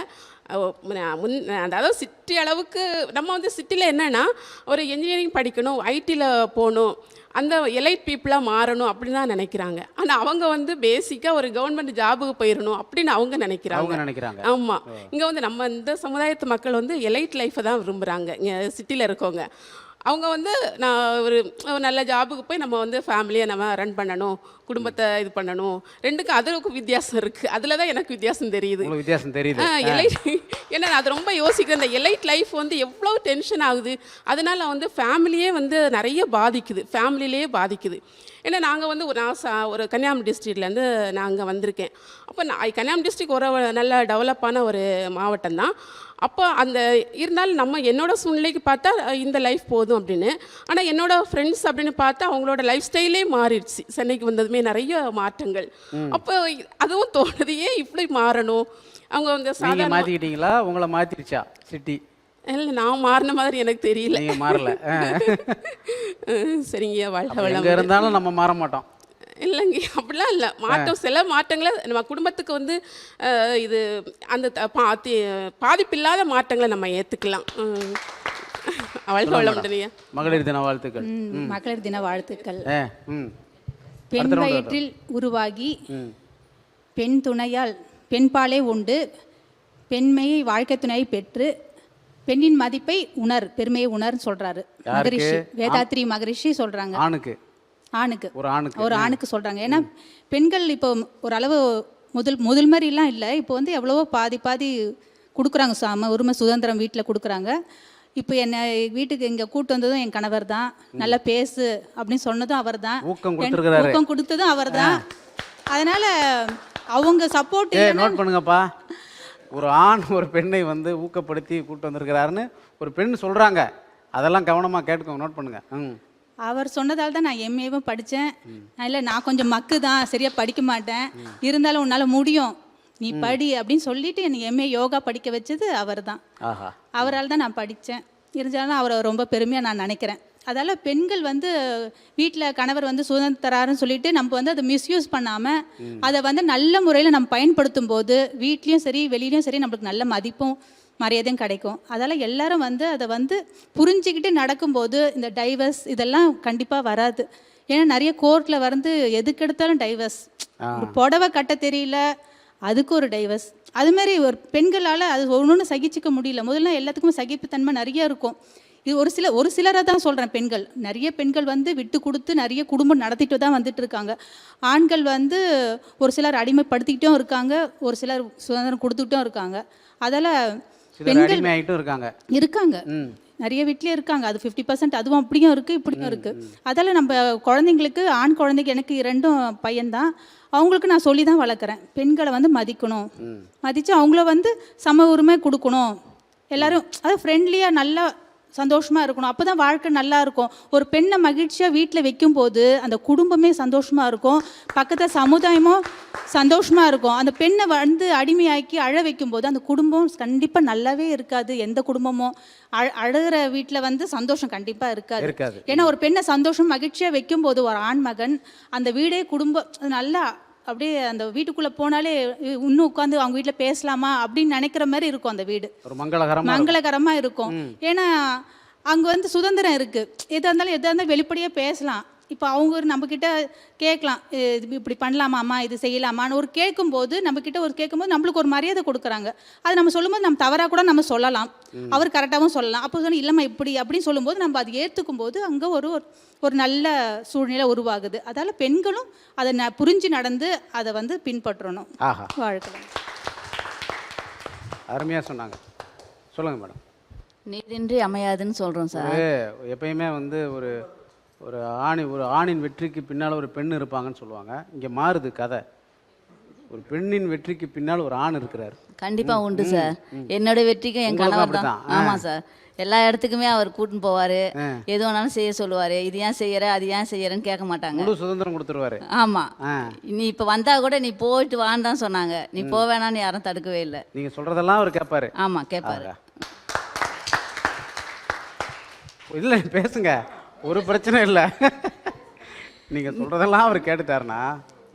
அதாவது சிட்டி அளவுக்கு நம்ம வந்து சிட்டியில் என்னென்னா ஒரு இன்ஜினியரிங் படிக்கணும், ஐடியில் போகணும், அந்த எலைட் பீப்புளாக மாறணும் அப்படின்னு தான் நினைக்கிறாங்க. ஆனால் அவங்க வந்து பேசிக்காக ஒரு கவர்மெண்ட் ஜாபுக்கு போயிடணும் அப்படின்னு அவங்க நினைக்கிறாங்க. ஆமாம், இங்கே வந்து நம்ம இந்த சமுதாயத்து மக்கள் வந்து எலைட் லைஃப்பை தான் விரும்புகிறாங்க இங்கே சிட்டியில் இருக்கவங்க. அவங்க வந்து நான் ஒரு நல்ல ஜாபுக்கு போய் நம்ம வந்து ஃபேமிலியை நம்ம ரன் பண்ணணும், குடும்பத்தை இது பண்ணணும். ரெண்டுக்கும் அதுக்கும் வித்தியாசம் இருக்குது. அதில் தான் எனக்கு வித்தியாசம் தெரியுது. வித்தியாசம் தெரியுது. எலைட் ஏன்னா நான் அது ரொம்ப யோசிக்கிறேன். இந்த எலைட் லைஃப் வந்து எவ்வளோ டென்ஷன் ஆகுது. அதனால வந்து ஃபேமிலியே வந்து நிறைய பாதிக்குது, ஃபேமிலியிலேயே பாதிக்குது. ஏன்னா நாங்கள் வந்து ஒரு கன்னியாகுமரி டிஸ்ட்ரிக்ட்லேருந்து நான் அங்கே வந்திருக்கேன். அப்போ கன்னியாகுமரி டிஸ்ட்ரிக்ட் ஒரு நல்ல டெவலப்பான ஒரு மாவட்டம் தான். அப்போ அந்த இருந்தாலும் நம்ம என்னோடய சூழ்நிலைக்கு பார்த்தா இந்த லைஃப் போதும் அப்படின்னு. ஆனால் என்னோடய ஃப்ரெண்ட்ஸ் அப்படின்னு பார்த்தா அவங்களோட லைஃப் ஸ்டைலே மாறிடுச்சு. சென்னைக்கு வந்ததுமே நிறைய மாற்றங்கள். அப்போ அதுவும் தோணுது, ஏன் இப்படி மாறணும்? அவங்க வந்து சாதாரண மாற்றிக்கிட்டீங்களா, உங்களை மாற்றிடுச்சா சிட்டி? இல்லை, நான் மாறின மாதிரி எனக்கு தெரியல. நீங்கள் மாறல. சரிங்க, வாழ்க்கை எங்கே இருந்தாலும் நம்ம மாற மாட்டோம். இல்லைங்க, அப்படிலாம் இல்லை. மாற்றம் சில மாற்றங்களை நம்ம குடும்பத்துக்கு வந்து இது அந்த பாதிப்பில்லாத மாற்றங்களை நம்ம ஏற்றுக்கலாம். வாழ்க்கை வளமுடனே. மகளிர் தின வாழ்த்துக்கள். மகளிர் தின வாழ்த்துக்கள். பெண் வயிற்றில் உருவாகி பெண் துணையால் பெண்பாலே உண்டு, பெண்மையை வாழ்க்கை துணையை பெற்று பெண்ணின் மதிப்பை உணர், பெருமையை உணர்ன்னு சொல்றாரு மகரிஷி. வேதாத்ரி மகரிஷி சொல்றாங்க. ஆணுக்கு ஒரு ஆணுக்கு சொல்றாங்க. ஏன்னா பெண்கள் இப்போ ஓரளவு முதல் மாதிரிலாம் இல்லை. இப்போ வந்து எவ்வளவோ பாதி கொடுக்குறாங்க, சம உரிமை சுதந்திரம் வீட்டில் கொடுக்குறாங்க. இப்போ என்னை வீட்டுக்கு இங்கே கூட்டு வந்ததும் என் கணவர் தான். நல்லா பேசு அப்படின்னு சொன்னதும் அவர் தான். ஊக்கம் கொடுத்ததும் அவர் தான். அதனால அவங்க சப்போர்ட். நோட் பண்ணுங்கப்பா, ஒரு ஆண் ஒரு பெண்ணை வந்து ஊக்கப்படுத்தி கூட்டு வந்திருக்கிறாருன்னு ஒரு பெண் சொல்கிறாங்க. அதெல்லாம் கவனமாக கேட்டுக்கோங்க, நோட் பண்ணுங்க. அவர் சொன்னதால் தான் நான் எம்ஏவும் படித்தேன். இல்லை, நான் கொஞ்சம் மக்கு தான், சரியாக படிக்க மாட்டேன், இருந்தாலும் உன்னால் முடியும், நீ படி அப்படின்னு சொல்லிட்டு எனக்கு எம்ஏ யோகா படிக்க வச்சது அவர் தான். அவரால் தான் நான் படித்தேன். இருந்தாலும் அவரை ரொம்ப பெருமையாக நான் நினைக்கிறேன். அதால் பெண்கள் வந்து வீட்டில் கணவர் வந்து சுதந்திராருன்னு சொல்லிட்டு நம்ம வந்து அதை மிஸ்யூஸ் பண்ணாமல் அதை வந்து நல்ல முறையில் நம்ம பயன்படுத்தும் போது வீட்லேயும் சரி வெளியிலையும் சரி நம்மளுக்கு நல்ல மதிப்பும் மரியாதையும் கிடைக்கும். அதால் எல்லாரும் வந்து அதை வந்து புரிஞ்சுக்கிட்டு நடக்கும்போது இந்த டைவர்ஸ் இதெல்லாம் கண்டிப்பாக வராது. ஏன்னா நிறைய கோர்ட்டில் வந்து எதுக்கெடுத்தாலும் டைவர்ஸ். புடவை கட்ட தெரியல, அதுக்கு ஒரு டைவர்ஸ். அதுமாதிரி ஒரு பெண்களால் அது ஒன்று சகிச்சிக்க முடியல. முதல்ல எல்லாத்துக்குமே சகிப்புத்தன்மை நிறைய இருக்கும். இது ஒரு சிலரை தான் சொல்கிறேன். பெண்கள் நிறைய பெண்கள் வந்து விட்டு கொடுத்து நிறைய குடும்பம் நடத்திட்டு தான் வந்துட்டு இருக்காங்க. ஆண்கள் வந்து ஒரு சிலர் அடிமைப்படுத்திக்கிட்டும் இருக்காங்க, ஒரு சிலர் சுதந்திரம் கொடுத்துக்கிட்டும் இருக்காங்க. அதால் பெண்கள் இருக்காங்க, நிறைய வீட்லேயே இருக்காங்க. அது 50%. அதுவும் அப்படியும் இருக்குது, இப்படியும் இருக்குது. அதால் நம்ம குழந்தைங்களுக்கு, ஆண் குழந்தைக்கு, எனக்கு 2 பையன்தான், அவங்களுக்கு நான் சொல்லி தான் வளர்க்குறேன். பெண்களை வந்து மதிக்கணும், மதித்து அவங்கள வந்து சம உரிமை கொடுக்கணும். எல்லோரும் அது ஃப்ரெண்ட்லியாக நல்லா சந்தோஷமாக இருக்கணும். அப்போ தான் வாழ்க்கை நல்லா இருக்கும். ஒரு பெண்ணை மகிழ்ச்சியாக வீட்டில் வைக்கும்போது அந்த குடும்பமே சந்தோஷமாக இருக்கும், பக்கத்தில் சமுதாயமும் சந்தோஷமாக இருக்கும். அந்த பெண்ணை வந்து அடிமையாக்கி அழ வைக்கும்போது அந்த குடும்பம் கண்டிப்பாக நல்லாவே இருக்காது. எந்த குடும்பமும் அழுகிற வீட்டில் வந்து சந்தோஷம் கண்டிப்பாக இருக்காது. ஏன்னா ஒரு பெண்ணை சந்தோஷம் மகிழ்ச்சியாக வைக்கும்போது ஒரு ஆண்மகன் அந்த வீடே குடும்பம் நல்லா அப்படியே அந்த வீட்டுக்குள்ளே போனாலே இன்னும் உட்காந்து அவங்க வீட்டில் பேசலாமா அப்படின்னு நினைக்கிற மாதிரி இருக்கும். அந்த வீடு ஒரு மங்களகரமாக இருக்கும். ஏன்னா அங்கே வந்து சுதந்திரம் இருக்குது. எதாக இருந்தாலும் வெளிப்படையாக பேசலாம். இப்போ அவங்க நம்மக்கிட்ட கேட்கலாம், இப்படி பண்ணலாமா அம்மா, இது செய்யலாமான்னு ஒரு கேட்கும்போது, நம்மக்கிட்ட ஒரு கேட்கும்போது நம்மளுக்கு ஒரு மரியாதை கொடுக்குறாங்க. அது நம்ம சொல்லும்போது நம்ம தவறாக கூட நம்ம சொல்லலாம், அவர் கரெக்டாகவும் சொல்லலாம். அப்போ சொன்னால் இல்லைம்மா இப்படி அப்படின்னு சொல்லும்போது நம்ம அதை ஏற்றுக்கும் போது அங்கே ஒரு நல்ல சூழ்நிலை உருவாகுது. அதால் பெண்களும் அதை புரிஞ்சு நடந்து அதை வந்து பின்பற்றணும். வாழ்க்கை அருமையாக சொன்னாங்க. சொல்லுங்கள் மேடம். நீரின்றி அமையாதுன்னு சொல்கிறோம் சார். எப்பயுமே வந்து ஒரு ஆணின் வெற்றிக்கு பின்னால் ஒரு பெண் இருப்பாங்கன்னு சொல்லுவாங்க. இங்கே மாறுது கதை. ஒரு பெண்ணின் வெற்றிக்கு பின்னால் ஒரு ஆண் இருக்கிறார். கண்டிப்பாக உண்டு சார். என்னோட வெற்றிக்கும் என் கணவர் தான். ஆமாம் சார். எல்லா இடத்துக்குமே அவர் கூட்டின்னு போவார், எது வேணாலும் செய்ய சொல்லுவார். இது ஏன் செய்யற, அது ஏன் செய்யறன்னு கேட்க மாட்டாங்க, முழு சுதந்திரம் கொடுத்துருவாரு. ஆமாம். நீ இப்போ வந்தா கூட நீ போயிட்டு வான்னு தான் சொன்னாங்க, நீ போவேணான்னு யாரும் தடுக்கவே இல்லை. நீங்கள் சொல்கிறதெல்லாம் அவர் கேட்பாரு. ஆமாம், கேட்பாரு. இல்லை பேசுங்க, ஒரு பிரச்சனை இல்லை. நீங்கள் சொல்கிறதெல்லாம் அவர் கேட்டுட்டாருன்னா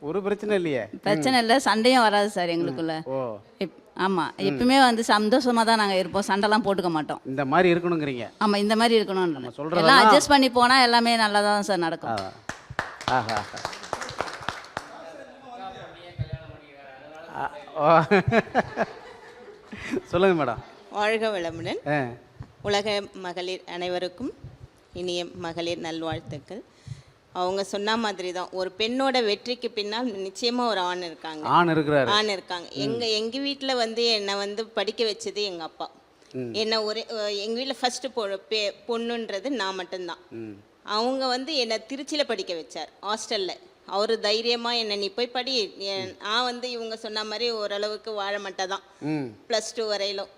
ஒரு பிரச்சனை இல்லையே. பிரச்சனை இல்லை, சண்டையும் வராது சார் எங்களுக்குள்ள. ஆமாம், எப்பவுமே வந்து சந்தோஷமாக தான் நாங்கள் இருப்போம், சண்டைலாம் போட்டுக்க மாட்டோம். இந்த மாதிரி இருக்கணுங்கிறீங்க. ஆமாம், இந்த மாதிரி இருக்கணும். எல்லாம் அட்ஜஸ்ட் பண்ணி போனால் எல்லாமே நல்லா தான் சார் நடக்கும். சொல்லுங்க மேடம். வாழ்க வளமுடன். உலக மகளிர் அனைவருக்கும் இனிய மகளிர் நல்வாழ்த்துக்கள். அவங்க சொன்ன மாதிரி தான், ஒரு பெண்ணோட வெற்றிக்கு பின்னால் நிச்சயமாக ஒரு ஆண் இருக்காங்க. ஆண் இருக்காங்க. எங்கள் வீட்டில் வந்து என்னை வந்து படிக்க வச்சது எங்கள் அப்பா. என்னை எங்கள் வீட்டில் ஃபஸ்ட்டு பொண்ணுன்றது நான் மட்டும்தான். அவங்க வந்து என்னை திருச்சியில் படிக்க வச்சார், ஹாஸ்டலில். அவர் தைரியமாக என்னை நீ போய் படி. நான் வந்து இவங்க சொன்ன மாதிரி ஓரளவுக்கு வாழ மாட்டேன் தான், +2 வரையிலும்.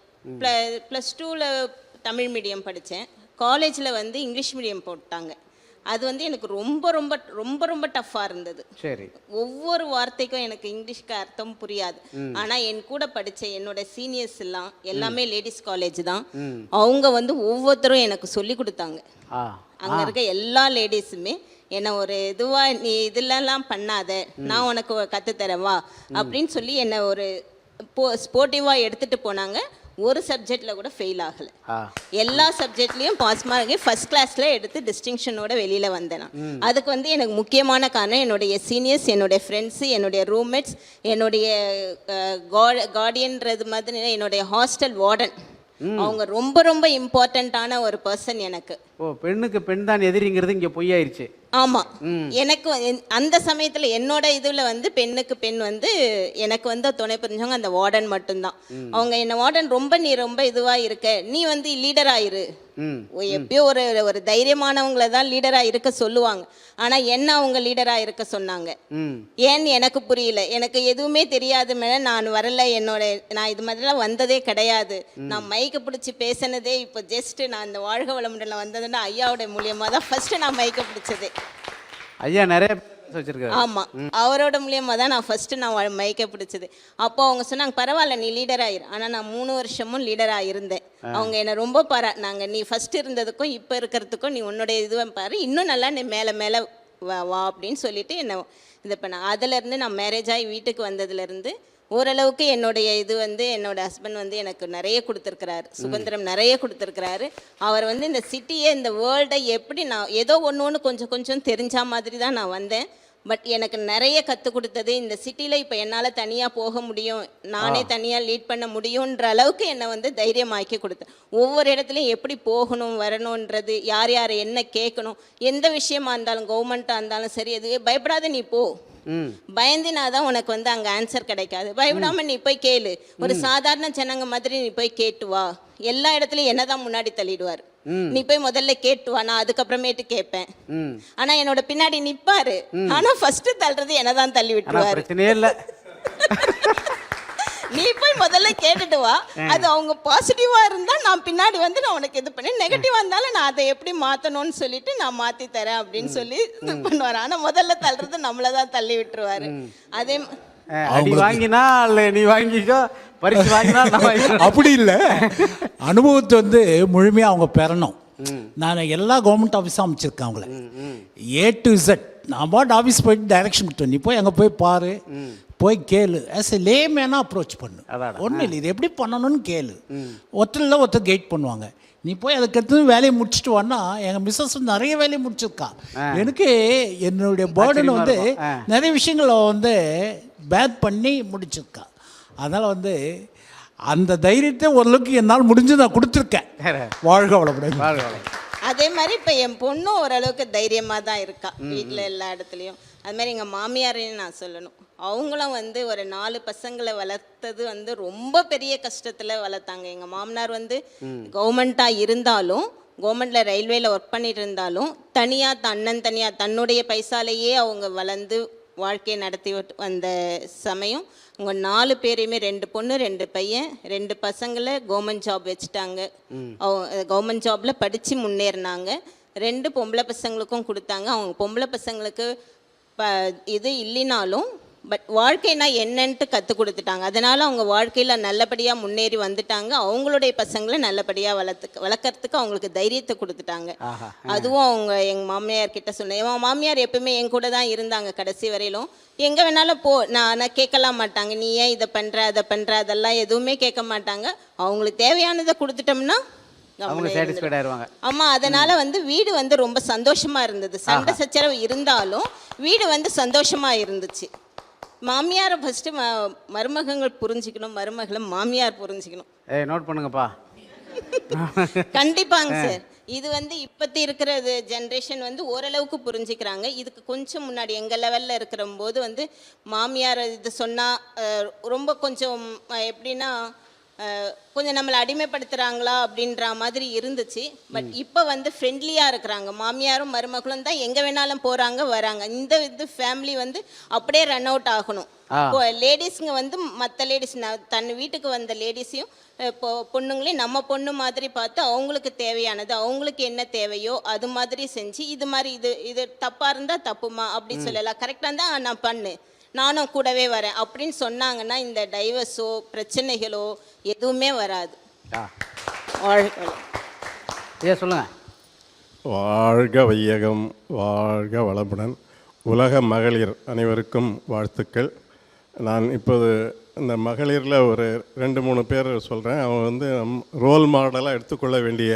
+2ல் தமிழ் மீடியம் படித்தேன். காலேஜில் வந்து இங்கிலீஷ் மீடியம் போட்டாங்க. அது வந்து எனக்கு ரொம்ப ரொம்ப ரொம்ப ரொம்ப டஃப்பாக இருந்தது. சரி. ஒவ்வொரு வார்த்தைக்கும் எனக்கு இங்கிலீஷ்க்கு அர்த்தம் புரியாது. ஆனால் என் கூட படித்த என்னோட சீனியர்ஸ் எல்லாமே லேடிஸ் காலேஜ் தான். அவங்க வந்து ஒவ்வொருத்தரும் எனக்கு சொல்லி கொடுத்தாங்க. அங்கே இருக்க எல்லா லேடிஸுமே என்னை ஒரு இதுவாக நீ இதெல்லாம் பண்ணாத, நான் உனக்கு கற்றுத்தரேன் வா அப்படின்னு சொல்லி என்னை ஒரு ஸ்போர்ட்டிவாக எடுத்துகிட்டு போனாங்க. ஒரு சப்ஜெக்டில் கூட ஃபெயில் ஆகலை. எல்லா சப்ஜெக்ட்லேயும் பாஸ் மார்க் ஃபர்ஸ்ட் கிளாஸில் எடுத்து டிஸ்டிங்ஷனோட வெளியில் வந்தேன். அதுக்கு வந்து எனக்கு முக்கியமான காரணம் என்னுடைய சீனியர்ஸ், என்னுடைய ஃப்ரெண்ட்ஸு, என்னுடைய ரூம்மேட்ஸ், என்னுடைய கார்டியன்றது மாதிரி என்னுடைய ஹாஸ்டல் வார்டன். அவங்க ரொம்ப ரொம்ப இம்பார்ட்டண்ட்டான ஒரு பர்சன் எனக்கு. பெண்ணுக்கு பெண் தான் எதிரிங்கிறது இங்கே பொய்யாயிருச்சு. ஆமாம். எனக்கு அந்த சமயத்தில் என்னோட இதில் வந்து பெண்ணுக்கு பெண் வந்து எனக்கு வந்து துணை புரிஞ்சவங்க அந்த வார்டன் மட்டும்தான். அவங்க என்ன வார்டன் நீ ரொம்ப இதுவாக இருக்க, நீ வந்து லீடராயிரு. எப்பயோ ஒரு தைரியமானவங்கள தான் லீடராக இருக்க சொல்லுவாங்க. ஆனால் என்ன அவங்க லீடராக இருக்க சொன்னாங்க ஏன்னு எனக்கு புரியல. எனக்கு எதுவுமே தெரியாது மேடம். நான் வரல, நான் இது மாதிரிலாம் வந்ததே கிடையாது. நான் மைக்கை பிடிச்சி பேசினதே இப்போ ஜஸ்ட் நான் இந்த வாழ்க வளமுடனில் வந்ததுன்னா ஐயாவோட மூலியமாக தான் ஃபர்ஸ்ட் நான் மைக்கை பிடிச்சது. ஐயா நிறைய வச்சிருக்காரு. ஆமாம், அவரோட மூலியமாக தான் நான் மைக்கை பிடிச்சது. அப்போ அவங்க சொன்னாங்க பரவாயில்ல நீ லீடர் ஆயிரு. ஆனால் நான் 3 வருஷமும் லீடராக இருந்தேன். அவங்க என்னை ரொம்ப நாங்கள் நீ ஃபர்ஸ்ட் இருந்ததுக்கும் இப்போ இருக்கிறதுக்கும் நீ உன்னுடைய இதுவை பாரு, இன்னும் நல்லா நீ மேலே மேலே வா அப்படின்னு சொல்லிட்டு என்னை இது பண்ண. அதுலேருந்து நான் மேரேஜ் ஆகி வீட்டுக்கு வந்ததுலேருந்து ஓரளவுக்கு என்னுடைய இது வந்து என்னோட ஹஸ்பண்ட் வந்து எனக்கு நிறைய கொடுத்துருக்கிறாரு, சுதந்திரம் நிறைய கொடுத்துருக்கிறாரு. அவர் வந்து இந்த சிட்டியை, இந்த வேர்ல்டை எப்படி நான் ஏதோ ஒன்று கொஞ்சம் கொஞ்சம் தெரிஞ்ச மாதிரி தான் நான் வந்தேன். பட் எனக்கு நிறைய கற்றுக் கொடுத்தது இந்த சிட்டியில். இப்போ என்னால் தனியாக போக முடியும், நானே தனியாக லீட் பண்ண முடியுன்ற அளவுக்கு என்னை வந்து தைரியமாக்கி கொடுத்தேன். ஒவ்வொரு இடத்துலையும் எப்படி போகணும் வரணுன்றது, யார் யார் என்ன கேட்கணும், எந்த விஷயமா இருந்தாலும் கவர்மெண்ட்டாக இருந்தாலும் சரி, எதுவே பயப்படாத நீ போ. பயந்தினாதான் உனக்கு வந்து அங்கே ஆன்சர் கிடைக்காது. பயப்படாமல் நீ போய் கேளு. ஒரு சாதாரண ஜனங்க மாதிரி நீ போய் கேட்டு வா. எல்லா இடத்துலையும் என்னதான் முன்னாடி தள்ளிடுவார். நீ போய் முதல்ல கேட்டு வா, நான் அதுக்கப்புறமேட்டு கேட்பேன். ஆனா என்னோட பின்னாடி நிப்பாரு. ஆனா ஃபர்ஸ்ட் தள்ளுறது என்னதான் தள்ளி விட்டுருவாரு. நீ போய் முதல்ல கேட்டுட்டு வா. அது அவங்க பாசிட்டிவா இருந்தா நான் பின்னாடி வந்து நான் உனக்கு இது பண்ணி, நெகட்டிவா இருந்தாலும் நான் அதை எப்படி மாத்தணும்னு சொல்லிட்டு நான் மாத்தி தரேன் அப்படின்னு சொல்லி இது பண்ணுவாரு. ஆனா முதல்ல தள்ளுறது நம்மளதான் தள்ளி விட்டுருவாரு. அதே அடி வாங்கினா நீ வாங்கிக்கோ, பரிசு வாங்கினா அப்படி இல்லை. அனுபவத்தை வந்து முழுமையாக அவங்க பெறணும். நான் எல்லா கவர்மெண்ட் ஆஃபீஸும் அமைச்சிருக்கேன் அவங்கள A to Z. நான் பாட்டு ஆஃபீஸ் போயிட்டு டைரக்ஷன் கொடுத்தேன், நீ போய் அங்கே போய் பாரு, போய் கேளு. ஆஸ் எ லேமேனாக அப்ரோச் பண்ணு. ஒன்றும் இல்லை, இது எப்படி பண்ணணும்னு கேளு. ஒருத்தர் கைட் பண்ணுவாங்க. நீ போய் அதுக்கடுத்து வேலையை முடிச்சுட்டு வான்னா, எங்கள் மிஸ்ஸஸ் வந்து நிறைய வேலையை முடிச்சிருக்கா. எனக்கு என்னுடைய பேர்டன் வந்து நிறைய விஷயங்களை வந்து பேட் பண்ணி முடிச்சிருக்கா. அதனால் வந்து அந்த தைரியத்தை ஓரளவுக்கு என்னால் முடிஞ்சு நான் கொடுத்துருக்கேன். வாழ்க வளமுடன். அதே மாதிரி இப்போ என் பொண்ணும் ஓரளவுக்கு தைரியமாக தான் இருக்கா வீட்டில் எல்லா இடத்துலையும். அது மாதிரி எங்கள் மாமியாரையும் நான் சொல்லணும். அவங்களும் வந்து ஒரு 4 பசங்களை வளர்த்தது வந்து ரொம்ப பெரிய கஷ்டத்தில் வளர்த்தாங்க. எங்கள் மாமனார் வந்து கவர்மெண்ட்டாக இருந்தாலும், கவர்மெண்ட்டில் ரயில்வேயில் ஒர்க் பண்ணிட்டு இருந்தாலும், தனியாக தன்னுடைய பைசாலேயே அவங்க வளர்ந்து வாழ்க்கையை நடத்தி வந்த சமயம் அவங்க 4 பேரையுமே 2 பொண்ணு 2 பையன் 2 பசங்களை கவர்மெண்ட் ஜாப் வச்சுட்டாங்க. கவர்மெண்ட் ஜாபில் படித்து முன்னேறினாங்க. 2 பொம்பளை பசங்களுக்கும் கொடுத்தாங்க. அவங்க பொம்பளை பசங்களுக்கு இது இல்லைனாலும் பட் வாழ்க்கைனா என்னன்ட்டு கற்றுக் கொடுத்துட்டாங்க. அதனால் அவங்க வாழ்க்கையில் நல்லபடியாக முன்னேறி வந்துட்டாங்க. அவங்களுடைய பசங்களை நல்லபடியாக வளர்க்குறதுக்கு அவங்களுக்கு தைரியத்தை கொடுத்துட்டாங்க. அதுவும் அவங்க எங்கள் மாமியார் கிட்ட சொன்னேன். என் மாமியார் எப்பவுமே என் கூட தான் இருந்தாங்க கடைசி வரையிலும். எங்கே வேணாலும் போ, நான் கேட்கலாம் மாட்டாங்க. நீ ஏன் இதை பண்ணுற அதை பண்ணுற அதெல்லாம் எதுவுமே கேட்க மாட்டாங்க. அவங்களுக்கு தேவையானதை கொடுத்துட்டோம்னா ஆமா. அதனால வந்து வீடு வந்து ரொம்ப சந்தோஷமா இருந்தது. சண்டை சச்சரவு இருந்தாலும் வீடு வந்து சந்தோஷமா இருந்துச்சு. மாமியாரை ஃபர்ஸ்ட் மருமகங்கள் புரிஞ்சுக்கணும், மருமகளை மாமியார் புரிஞ்சுக்கணும். நோட் பண்ணுங்கப்பா. கண்டிப்பாங்க சார். இது வந்து இப்போத்தி இருக்கிற ஜென்ரேஷன் வந்து ஓரளவுக்கு புரிஞ்சுக்கிறாங்க. இதுக்கு கொஞ்சம் முன்னாடி எங்கள் லெவலில் இருக்கிற போது வந்து மாமியார் இது சொன்னால் ரொம்ப கொஞ்சம் எப்படின்னா கொஞ்சம் நம்மளை அடிமைப்படுத்துகிறாங்களா அப்படின்ற மாதிரி இருந்துச்சு. பட் இப்போ வந்து ஃப்ரெண்ட்லியாக இருக்கிறாங்க. மாமியாரும் மருமகளும் தான் எங்கே வேணாலும் போகிறாங்க வராங்க. இந்த ஃபேமிலி வந்து அப்படியே ரன் அவுட் ஆகணும். இப்போ லேடிஸுங்க வந்து மற்ற லேடிஸ் தன் வீட்டுக்கு வந்த லேடிஸையும் இப்போ பொண்ணுங்களையும் நம்ம பொண்ணு மாதிரி பார்த்து அவங்களுக்கு தேவையானது அவங்களுக்கு என்ன தேவையோ அது மாதிரி செஞ்சு இது மாதிரி இது தப்பாக இருந்தால் தப்புமா அப்படி சொல்லலாம், கரெக்டாக இருந்தால் நான் பண்ணு நானும் கூடவே வரேன் அப்படின்னு சொன்னாங்கன்னா இந்த டைவர்ஸோ பிரச்சனைகளோ எதுவுமே வராது. சொல்லுங்க. வாழ்க வையகம், வாழ்க வளமுடன். உலக மகளிர் அனைவருக்கும் வாழ்த்துக்கள். நான் இப்போது இந்த மகளிரில் ஒரு 2-3 பேர் சொல்கிறேன். அவங்க வந்து ரோல் மாடலாக எடுத்துக்கொள்ள வேண்டிய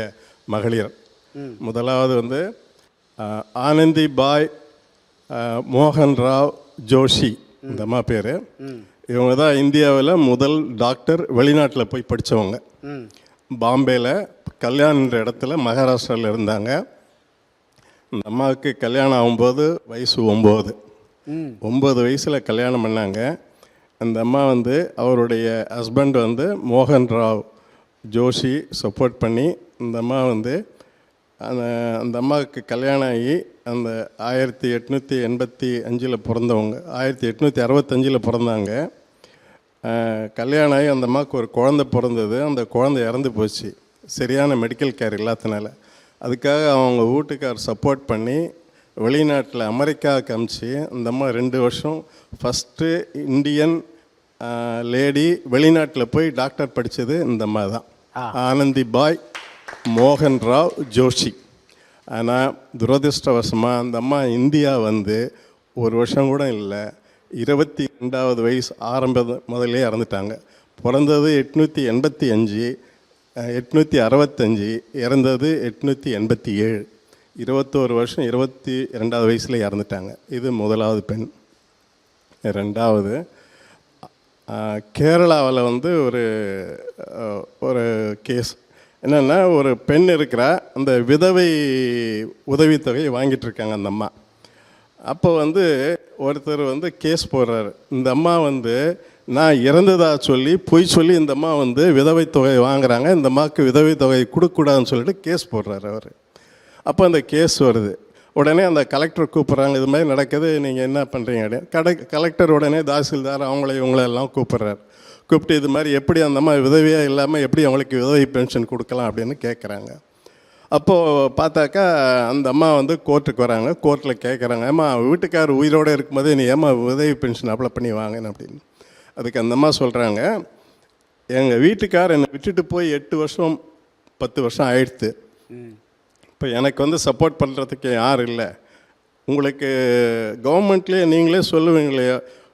மகளிர். முதலாவது வந்து ஆனந்தி பாய் மோகன் ராவ் ஜோஷி, இந்த அம்மா பேர். இவங்க தான் இந்தியாவில் முதல் டாக்டர், வெளிநாட்டில் போய் படித்தவங்க. பாம்பேயில் கல்யாண்ன்ற இடத்துல மகாராஷ்டிராவில் இருந்தாங்க. இந்த அம்மாவுக்கு கல்யாணம் ஆகும்போது வயசு 9 வயசில் கல்யாணம் பண்ணாங்க. அந்த அம்மா வந்து அவருடைய ஹஸ்பண்ட் வந்து மோகன் ராவ் ஜோஷி சப்போர்ட் பண்ணி இந்த அம்மா வந்து அந்த அம்மாவுக்கு கல்யாணம் ஆகி அந்த 1885 பிறந்தவங்க, 1865 பிறந்தாங்க. கல்யாணம் ஆகி அந்த அம்மாவுக்கு ஒரு குழந்தை பிறந்தது. அந்த குழந்தை இறந்து போச்சு, சரியான மெடிக்கல் கேர் இல்லாதனால. அதுக்காக அவங்க வீட்டுக்கார் சப்போர்ட் பண்ணி வெளிநாட்டில் அமெரிக்காவுக்கு அனுப்பிச்சு அந்த அம்மா 2 வருஷம் ஃபஸ்ட்டு இந்தியன் லேடி வெளிநாட்டில் போய் டாக்டர் படித்தது இந்த அம்மா தான், ஆனந்தி பாய் மோகன் ராவ் ஜோஷி. ஆனால் துரதிருஷ்டவசமாக அந்த அம்மா இந்தியா வந்து 1 வருஷம் கூட இல்லை, 22வது வயசு முதல்லே இறந்துட்டாங்க. பிறந்தது 885, 865, இறந்தது 887. 21 வருஷம் 22வது வயசில் இறந்துட்டாங்க. இது முதலாவது பெண். ரெண்டாவது கேரளாவில் வந்து ஒரு கேஸ் என்னென்னா, ஒரு பெண் இருக்கிறா, அந்த விதவை உதவித்தொகை வாங்கிட்டு இருக்காங்க அந்த அம்மா. அப்போ வந்து ஒருத்தர் வந்து கேஸ் போடுறாரு. இந்த அம்மா வந்து நான் இறந்ததா பொய் சொல்லி இந்த அம்மா வந்து விதவை தொகை வாங்குறாங்க, இந்த அம்மாவுக்கு விதவை தொகை கொடுக்கக்கூடாதுன்னு சொல்லிட்டு கேஸ் போடுறாரு அவர். அப்போ அந்த கேஸ் வருது. உடனே அந்த கலெக்டர் கூப்பிட்றாங்க, இது மாதிரி நடக்குது, நீங்கள் என்ன பண்ணுறீங்க அப்படின்னு. கலெக்டர் உடனே தாசில்தார் இவங்களெல்லாம் கூப்பிட்றாரு. கூப்பிட்டு இது மாதிரி எப்படி அந்த அம்மா விதவியாக இல்லாமல் எப்படி அவங்களுக்கு விதவை பென்ஷன் கொடுக்கலாம் அப்படின்னு கேட்குறாங்க. அப்போது பார்த்தாக்கா அந்த அம்மா வந்து கோர்ட்டுக்கு வராங்க. கோர்ட்டில் கேட்குறாங்க, ஏம்மா வீட்டுக்கார் உயிரோடு இருக்கும்போதே நீ ஏம்மா உதவி பென்ஷன் அப்ளை பண்ணி வாங்கினேன் அப்படின்னு. அதுக்கு அந்த அம்மா சொல்கிறாங்க, எங்கள் வீட்டுக்கார் என்னை விட்டுட்டு போய் 8 வருஷம் 10 வருஷம் ஆயிடுத்து. இப்போ எனக்கு வந்து சப்போர்ட் பண்ணுறதுக்கு யாரும் இல்லை. உங்களுக்கு கவர்மெண்ட்லேயே நீங்களே சொல்லுவீங்களே,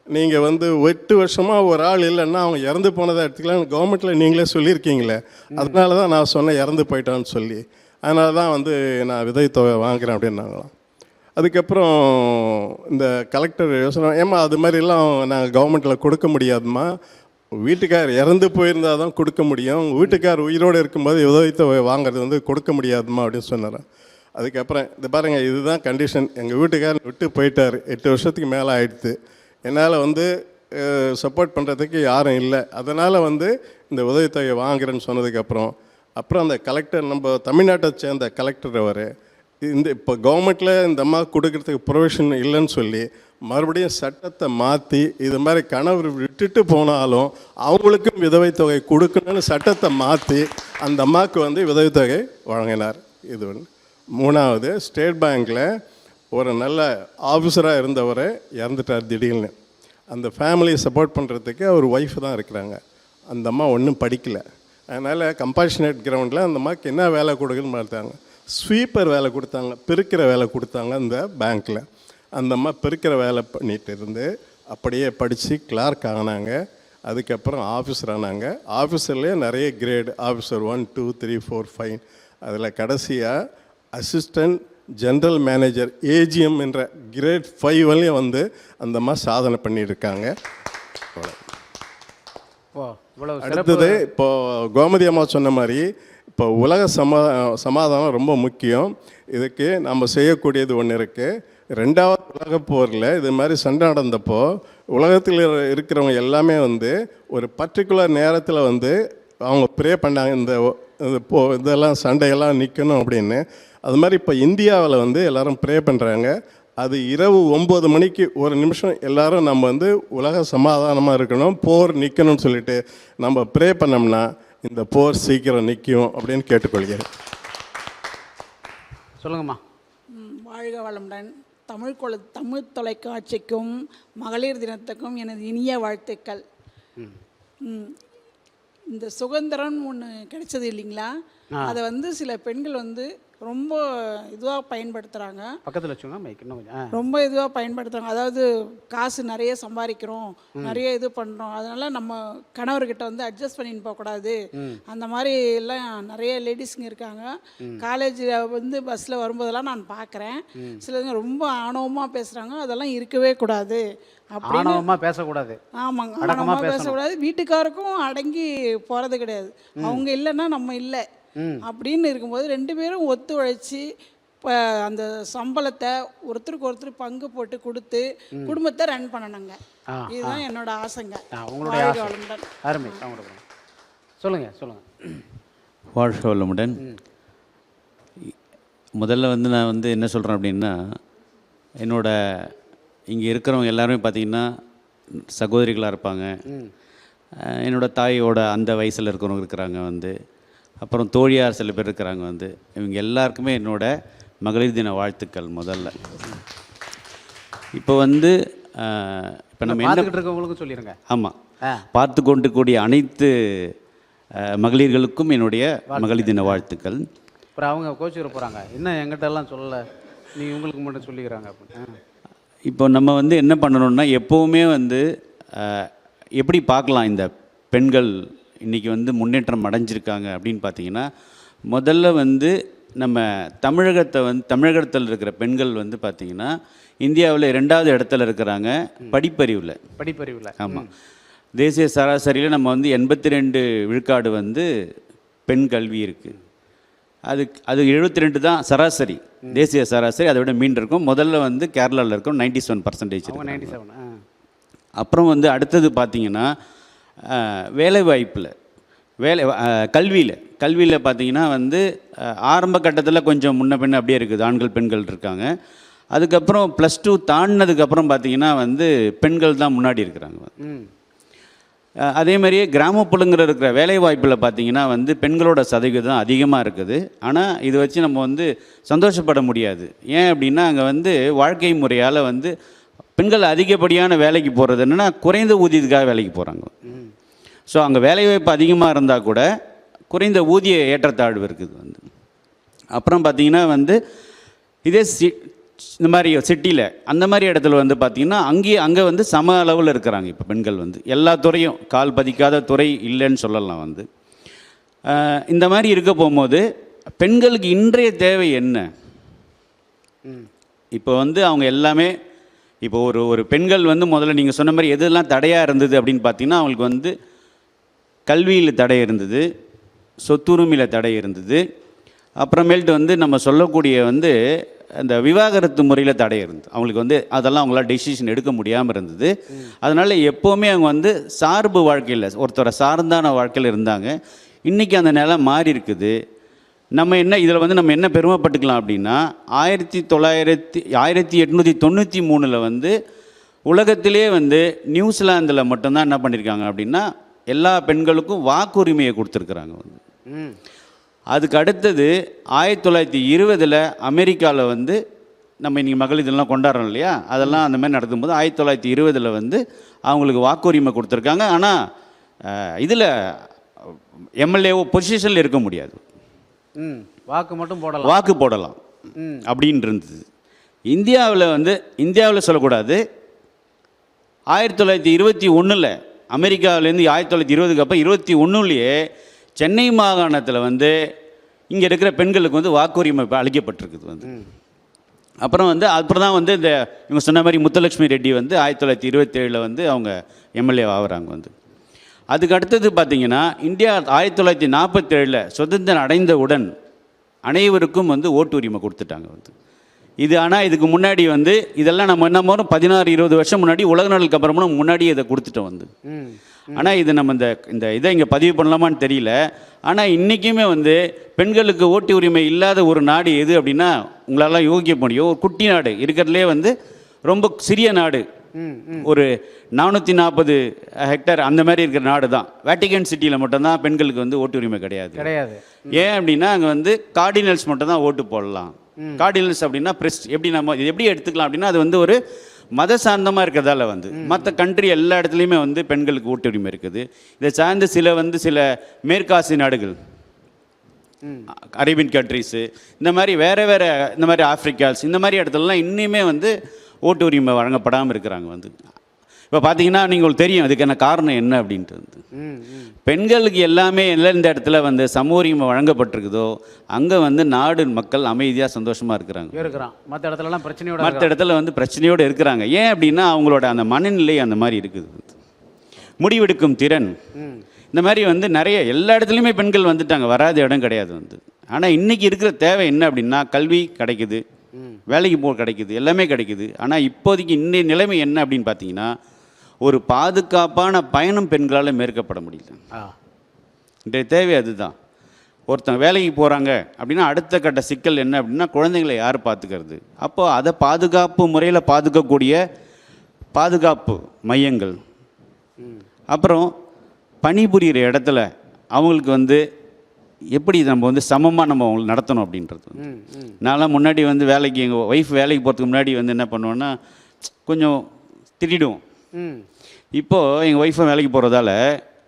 நீங்கள் வந்து 8 வருஷமாக ஒரு ஆள் இல்லைன்னா அவங்க இறந்து போனதாக எடுத்துக்கலாம், கவர்மெண்ட்டில் நீங்களே சொல்லியிருக்கீங்களே, அதனால தான் நான் சொன்னேன் இறந்து போயிட்டான்னு சொல்லி, அதனால தான் வந்து நான் விதை தொகை வாங்குகிறேன் அப்படின்னாங்களாம். அதுக்கப்புறம் இந்த கலெக்டர் யோசனை, ஏம்மா அது மாதிரிலாம் நாங்கள் கவர்மெண்ட்டில் கொடுக்க முடியாதுமா, வீட்டுக்கார் இறந்து போயிருந்தால் தான் கொடுக்க முடியும், வீட்டுக்கார் உயிரோடு இருக்கும்போது உதவித்தொகை வாங்குறது வந்து கொடுக்க முடியாதுமா அப்படின்னு சொன்னார். அதுக்கப்புறம் இது பாருங்கள், இதுதான் கண்டிஷன், எங்கள் வீட்டுக்காரர் விட்டு போயிட்டார், 8 வருஷத்துக்கு மேலே ஆயிடுத்து, என்னால் வந்து சப்போர்ட் பண்ணுறதுக்கு யாரும் இல்லை, அதனால் வந்து இந்த உதவித்தொகை வாங்குறேன்னு சொன்னதுக்கப்புறம் அந்த கலெக்டர், நம்ம தமிழ்நாட்டை சேர்ந்த கலெக்டர் அவர், இப்போ கவர்மெண்ட்டில் இந்த அம்மா கொடுக்கறதுக்கு ப்ரொவிஷன் இல்லைன்னு சொல்லி மறுபடியும் சட்டத்தை மாற்றி இது மாதிரி கணவர் விட்டுட்டு போனாலும் அவங்களுக்கும் விதவை தொகை கொடுக்கணும்னு சட்டத்தை மாற்றி அந்த அம்மாவுக்கு வந்து விதவை தொகை வழங்கினார். இது ஒன்று. மூணாவது, ஸ்டேட் பேங்க்கில் ஒரு நல்ல ஆஃபீஸராக இருந்தவர் இறந்துட்டார் திடீர்னு. அந்த ஃபேமிலியை சப்போர்ட் பண்ணுறதுக்கு அவர் ஒய்ஃப் தான் இருக்கிறாங்க. அந்த அம்மா ஒன்றும் படிக்கலை. அதனால் கம்பேஷனேட் கிரவுண்டில் அந்த அம்மாவுக்கு என்ன வேலை கொடுக்குன்னு பார்த்தாங்க. ஸ்வீப்பர் வேலை கொடுத்தாங்க, பெருக்கிற வேலை கொடுத்தாங்க அந்த பேங்க்கில். அந்த அம்மா பெருக்கிற வேலை பண்ணிகிட்டு இருந்து அப்படியே படித்து கிளார்க் ஆனாங்க. அதுக்கப்புறம் ஆஃபீஸர் ஆனாங்க. ஆஃபீஸர்லேயே நிறைய கிரேடு, ஆஃபீஸர் 1, 2, 3, 4, 5, அதில் கடைசியாக அசிஸ்டன்ட் ஜென்ரல் மேனேஜர் ஏஜிஎம் என்ற கிரேட் 5 வரையும் வந்து அந்த அம்மா சாதனை பண்ணியிருக்காங்க. அடுத்தது இப்போ கோமதி அம்மா சொன்ன மாதிரி இப்போ உலக சமாதானம் ரொம்ப முக்கியம். இதுக்கு நம்ம செய்யக்கூடியது ஒன்று இருக்குது. 2வது உலகப் போரில் இது மாதிரி சண்டை நடந்தப்போ உலகத்தில் இருக்கிறவங்க எல்லாமே வந்து ஒரு பர்டிகுலர் நேரத்தில் வந்து அவங்க ப்ரே பண்ணாங்க, இதெல்லாம் சண்டையெல்லாம் நிற்கணும் அப்படின்னு. அது மாதிரி இப்போ இந்தியாவில் வந்து எல்லோரும் ப்ரே பண்ணுறாங்க. அது இரவு 9 மணிக்கு ஒரு நிமிஷம் எல்லாரும் நம்ம வந்து உலக சமாதானமாக இருக்கணும், போர் நிற்கணும்னு சொல்லிட்டு நம்ம ப்ரே பண்ணோம்னா இந்த போர் சீக்கிரம் நிற்கும் அப்படின்னு கேட்டுக்கொள்கிறேன். சொல்லுங்கம்மா. வாழ்க வளமுடன். தமிழ் தொலைக்காட்சிக்கும் மகளிர் தினத்துக்கும் எனது இனிய வாழ்த்துக்கள். இந்த சுதந்திரம் ஒன்று கிடைச்சது இல்லைங்களா, அதை வந்து சில பெண்கள் வந்து ரொம்ப இதுவாக பயன்படுத்துகிறாங்க. பக்கத்தில் வச்சுங்க மைக் இன்னும் கொஞ்சம். ரொம்ப இதுவாக பயன்படுத்துகிறாங்க. அதாவது காசு நிறைய சம்பாதிக்கிறோம், நிறைய இது பண்ணுறோம், அதனால் நம்ம கணவர்கிட்ட வந்து அட்ஜஸ்ட் பண்ணின்னு போகக்கூடாது. அந்த மாதிரி எல்லாம் நிறைய லேடிஸுங்க இருக்காங்க. காலேஜில் வந்து பஸ்ஸில் வரும்போதெல்லாம் நான் பார்க்குறேன். சிலருங்க ரொம்ப ஆணவமாக பேசுகிறாங்க. அதெல்லாம் இருக்கவே கூடாது. ஆணவமாக பேசக்கூடாது. ஆமாங்க, ஆணவமாக பேசக்கூடாது. வீட்டுக்காருக்கும் அடங்கி போகிறது கிடையாது. அவங்க இல்லைன்னா நம்ம இல்லை அப்படின்னு இருக்கும்போது 2 பேரும் ஒத்து உழைச்சி இப்போ அந்த சம்பளத்தை ஒருத்தருக்கு ஒருத்தர் பங்கு போட்டு கொடுத்து குடும்பத்தை ரன் பண்ணணுங்க. இதுதான் என்னோட ஆசைங்க. உங்களுடைய அருமை. சொல்லுங்கள். வாழ்க வளமுடன். முதல்ல வந்து நான் வந்து என்ன சொல்கிறேன் அப்படின்னா, என்னோட இங்கே இருக்கிறவங்க எல்லாருமே பார்த்திங்கன்னா சகோதரிகளாக இருப்பாங்க. என்னோடய தாயோட அந்த வயசில் இருக்கிறவங்க இருக்கிறாங்க வந்து, அப்புறம் தோழியார் சில பேர் இருக்கிறாங்க வந்து. இவங்க எல்லாருக்குமே என்னோட மகளிர் தின வாழ்த்துக்கள். முதல்ல இப்போ வந்து இப்போ நம்ம என்ன இருக்கவங்களுக்கும் சொல்லிடுங்க. ஆமாம், பார்த்து கொண்டு கூடிய அனைத்து மகளிர்களுக்கும் என்னுடைய மகளிர் தின வாழ்த்துக்கள். அப்புறம் அவங்க கோச்சுக்கிற போகிறாங்க, என்ன எங்கிட்ட எல்லாம் சொல்லலை, நீங்கள் உங்களுக்கு மட்டும் சொல்லிக்கிறாங்க அப்படின்னு. இப்போ நம்ம வந்து என்ன பண்ணணும்னா, எப்போவுமே வந்து எப்படி பார்க்கலாம் இந்த பெண்கள் இன்றைக்கி வந்து முன்னேற்றம் அடைஞ்சிருக்காங்க அப்படின்னு பார்த்தீங்கன்னா, முதல்ல வந்து நம்ம தமிழகத்தில் இருக்கிற பெண்கள் வந்து பார்த்திங்கன்னா இந்தியாவில் 2வது இடத்துல இருக்கிறாங்க படிப்பறிவில். ஆமாம், தேசிய சராசரியில் நம்ம வந்து 82 விழுக்காடு வந்து பெண் கல்வி இருக்குது. அது 72 தான் சராசரி, தேசிய சராசரி. அதை விட மீன் இருக்கும். முதல்ல வந்து கேரளாவில் இருக்கும் 97%. 97. அப்புறம் வந்து அடுத்தது பார்த்திங்கன்னா கல்வியில் பார்த்திங்கன்னா வந்து ஆரம்ப கட்டத்தில் கொஞ்சம் முன்ன பின்ன அப்படியே இருக்குது, ஆண்கள் பெண்கள் இருக்காங்க. அதுக்கப்புறம் +2 தாண்டினதுக்கப்புறம் பார்த்திங்கன்னா வந்து பெண்கள் தான் முன்னாடி இருக்கிறாங்க. அதே மாதிரியே கிராமப்புறங்களில் இருக்கிற வேலைவாய்ப்பில் பார்த்திங்கன்னா வந்து பெண்களோட சதவீதம் அதிகமாக இருக்குது. ஆனால் இதை வச்சு நம்ம வந்து சந்தோஷப்பட முடியாது. ஏன் அப்படின்னா, அங்கே வந்து வாழ்க்கை முறையால் வந்து பெண்கள் அதிகப்படியான வேலைக்கு போகிறது என்னென்னா குறைந்த ஊதியத்துக்காக வேலைக்கு போகிறாங்க. ஸோ அங்கே வேலைவாய்ப்பு அதிகமாக இருந்தால் கூட குறைந்த ஊதிய ஏற்றத்தாழ்வு இருக்குது வந்து. அப்புறம் பார்த்திங்கன்னா வந்து இதே இந்த மாதிரி சிட்டியில் அந்த மாதிரி இடத்துல வந்து பார்த்திங்கன்னா அங்கே வந்து சம அளவில் இருக்கிறாங்க. இப்போ பெண்கள் வந்து எல்லா துறையும், கால் பதிக்காத துறை இல்லைன்னு சொல்லலாம் வந்து. இந்த மாதிரி இருக்க போகும்போது பெண்களுக்கு இன்றைய தேவை என்ன? இப்போ வந்து அவங்க எல்லாமே இப்போ ஒரு பெண்கள் வந்து முதல்ல நீங்கள் சொன்ன மாதிரி எதெல்லாம் தடையாக இருந்தது அப்படின்னு பார்த்தீங்கன்னா, அவங்களுக்கு வந்து கல்வியில் தடை இருந்தது, சொத்துரிமையில் தடை இருந்தது, அப்புறமேல்ட்டு வந்து நம்ம சொல்லக்கூடிய வந்து அந்த விவாகரத்து முறையில் தடை இருந்தது. அவங்களுக்கு வந்து அதெல்லாம் அவங்களால டெசிஷன் எடுக்க முடியாமல் இருந்தது. அதனால் எப்போவுமே அவங்க வந்து சார்பு வாழ்க்கையில் ஒருத்தரை சார்ந்தான வாழ்க்கையில் இருந்தாங்க. இன்றைக்கி அந்த நிலை மாறி இருக்குது. இதில் வந்து நம்ம என்ன பெருமைப்பட்டுக்கலாம் அப்படின்னா, 1893 வந்து உலகத்திலே வந்து நியூசிலாந்தில் மட்டும்தான் என்ன பண்ணியிருக்காங்க அப்படின்னா, எல்லா பெண்களுக்கும் வாக்குரிமையை கொடுத்துருக்குறாங்க வந்து. அதுக்கு அடுத்தது 1920 அமெரிக்காவில் வந்து நம்ம இன்றைக்கி மகளிர் இதெல்லாம் கொண்டாடுறோம் இல்லையா, அதெல்லாம் அந்த மாதிரி நடத்தும்போது 1920 வந்து அவங்களுக்கு வாக்குரிமை கொடுத்துருக்காங்க. ஆனால் இதில் எம்எல்ஏவோ பொசிஷனில் இருக்க முடியாது, வாக்கு போடலாம் அப்படின்னு இருந்தது. இந்தியாவில் சொல்லக்கூடாது. 1921 அமெரிக்காவிலேருந்து 1920க்கு அப்புறம் 21லேயே சென்னை மாகாணத்தில் வந்து இங்கே இருக்கிற பெண்களுக்கு வந்து வாக்குரிமை அளிக்கப்பட்டிருக்குது வந்து. அப்புறம் தான் வந்து இந்த இவங்க சொன்ன மாதிரி முத்துலட்சுமி ரெட்டி வந்து 1927 வந்து அவங்க எம்எல்ஏ ஆகுறாங்க வந்து. அதுக்கு அடுத்தது பார்த்திங்கன்னா இந்தியா 1947 சுதந்திரம் அடைந்தவுடன் அனைவருக்கும் வந்து ஓட்டு உரிமை கொடுத்துட்டாங்க வந்து. இது ஆனால் இதுக்கு முன்னாடி வந்து இதெல்லாம் நம்ம என்ன பண்ணோம் 16-20 வருஷம் முன்னாடி உலக நாளுக்கு அப்புறமா முன்னாடி இதை கொடுத்துட்டோம் வந்து. ஆனால் இது நம்ம இந்த இதை இங்கே பதிவு பண்ணலாமான்னு தெரியல. ஆனால் இன்றைக்குமே வந்து பெண்களுக்கு ஓட்டு உரிமை இல்லாத ஒரு நாடு எது அப்படின்னா உங்களால் யோகிக்க முடியும். ஒரு குட்டி நாடு இருக்கிறதுலே வந்து ரொம்ப சிறிய நாடு, ஒரு 440 ஹெக்டேர் அந்த மாதிரி இருக்கிற நாடு தான். வேட்டிகன் சிட்டியில் மட்டும்தான் பெண்களுக்கு வந்து ஓட்டு உரிமை கிடையாது. ஏன் அப்படின்னா அங்கே வந்து கார்டினல்ஸ் மட்டும் தான் ஓட்டு போடலாம். கார்டினல்ஸ் அப்படின்னா பிரஸ் எப்படி நம்ம இது எப்படி எடுத்துக்கலாம் அப்படின்னா அது வந்து ஒரு மத சார்ந்தமாக இருக்கிறதால வந்து மற்ற கண்ட்ரி எல்லா இடத்துலையுமே வந்து பெண்களுக்கு ஓட்டு உரிமை இருக்குது. இதை சார்ந்து சில மேற்காசிய நாடுகள், அரேபியன் கண்ட்ரிஸு, இந்த மாதிரி வேறு இந்த மாதிரி ஆஃப்ரிக்காஸ், இந்த மாதிரி இடத்துலலாம் இன்னுமே வந்து ஓட்டு உரிமை வழங்கப்படாமல் இருக்கிறாங்க வந்து. இப்போ பார்த்தீங்கன்னா நீங்கள் தெரியும் அதுக்கான காரணம் என்ன அப்படின்ட்டு வந்து பெண்களுக்கு எல்லாமே எந்தெந்த இடத்துல வந்து சம உரிமை வழங்கப்பட்டிருக்குதோ அங்கே வந்து நாடு மக்கள் அமைதியாக சந்தோஷமாக இருக்கிறாங்க. மற்ற இடத்துல வந்து பிரச்சனையோடு இருக்கிறாங்க. ஏன் அப்படின்னா அவங்களோட அந்த மனநிலை அந்த மாதிரி இருக்குது. முடிவெடுக்கும் திறன் இந்த மாதிரி வந்து நிறைய எல்லா இடத்துலையுமே பெண்கள் வந்துட்டாங்க, வராத இடம் கிடையாது வந்து. ஆனால் இன்றைக்கி இருக்கிற தேவை என்ன அப்படின்னா கல்வி கிடைக்குது, வேலைக்கு போக கிடைக்குது, எல்லாமே கிடைக்குது. ஆனால் இப்போதைக்கு இன்றைய நிலைமை என்ன அப்படின்னு பார்த்தீங்கன்னா ஒரு பாதுகாப்பான பயணம் பெண்களால் மேற்கப்பட முடியல. இன்றைய தேவை அதுதான். ஒருத்தங்க வேலைக்கு போகிறாங்க அப்படின்னா அடுத்த கட்ட சிக்கல் என்ன அப்படின்னா குழந்தைங்களை யார் பார்த்துக்கிறது. அப்போது அதை பாதுகாப்பு முறையில் பாதுகாக்கக்கூடிய பாதுகாப்பு மையங்கள், அப்புறம் பணிபுரிகிற இடத்துல அவங்களுக்கு வந்து எப்படி நம்ம வந்து சமமாக நம்ம அவங்களுக்கு நடத்தணும் அப்படின்றது. நான்லாம் முன்னாடி வந்து வேலைக்கு எங்கள் ஒய்ஃப் வேலைக்கு போகிறதுக்கு முன்னாடி வந்து என்ன பண்ணுவோன்னா கொஞ்சம் திட்டிடுவோம். இப்போது எங்கள் ஒய்ஃபை வேலைக்கு போகிறதால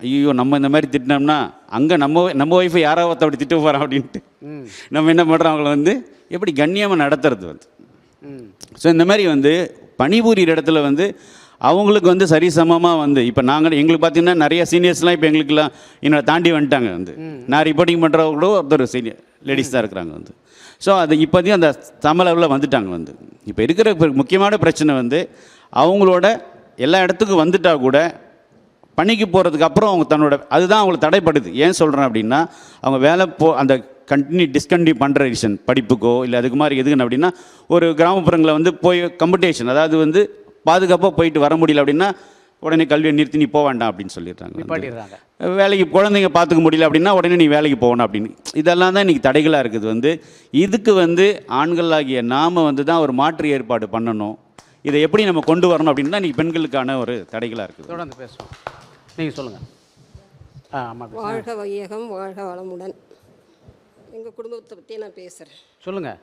ஐயோ நம்ம இந்த மாதிரி திட்டினோம்னா அங்கே நம்ம ஒய்ஃபை யாராவது அப்படி திட்ட போகிறோம் அப்படின்ட்டு நம்ம என்ன பண்ணுறோம் அவங்கள வந்து எப்படி கண்ணியமாக நடத்துறது வந்து. ஸோ இந்த மாதிரி வந்து பணிபுரிகிற இடத்துல வந்து அவங்களுக்கு வந்து சரிசமமாக வந்து இப்போ எங்களுக்கு பார்த்தீங்கன்னா நிறைய சீனியர்ஸ்லாம் இப்போ எங்களுக்குலாம் என்னோட தாண்டி வந்துட்டாங்க வந்து. நான் ரிப்போர்ட்டிங் பண்ணுறவங்க கூட ஒருத்தர் சீனியர் லேடிஸ் தான் இருக்கிறாங்க வந்து. ஸோ அது இப்போதையும் அந்த சம லெவலில் வந்துட்டாங்க வந்து. இப்போ இருக்கிற முக்கியமான பிரச்சனை வந்து அவங்களோட எல்லா இடத்துக்கும் வந்துட்டால் கூட பணிக்கு போகிறதுக்கு அப்புறம் அவங்க அதுதான் அவங்களுக்கு தடைப்படுது. ஏன் சொல்கிறேன் அப்படின்னா அவங்க அந்த டிஸ்கண்டினியூ பண்ணுற ரீசன் படிப்புக்கோ இல்லை அதுக்கு மாதிரி எதுக்குன்னு அப்படின்னா ஒரு கிராமப்புறங்களில் வந்து போய் காம்படிஷன், அதாவது வந்து பாதுகாப்பாக போயிட்டு வர முடியல அப்படின்னா உடனே கல்வியை நிறுத்தி நீ போக வேண்டாம் அப்படின்னு சொல்லிடுறாங்க. வேலைக்கு குழந்தைங்க பார்த்துக்க முடியல அப்படின்னா உடனே நீ வேலைக்கு போகணும் அப்படின்னு. இதெல்லாம் தான் இன்றைக்கி தடைகளாக இருக்குது வந்து. இதுக்கு வந்து ஆண்களாகிய நாம் வந்து தான் ஒரு மாற்று ஏற்பாடு பண்ணணும். இதை எப்படி நம்ம கொண்டு வரணும் அப்படின்னு தான் இன்றைக்கி பெண்களுக்கான ஒரு தடைகளாக இருக்குது. தொடர்ந்து பேசுவோம், நீங்கள் சொல்லுங்கள். வாழ்க வையகம், வாழ்க வளமுடன். எங்கள் குடும்பத்தை பற்றி நான் பேசுகிறேன். சொல்லுங்கள்.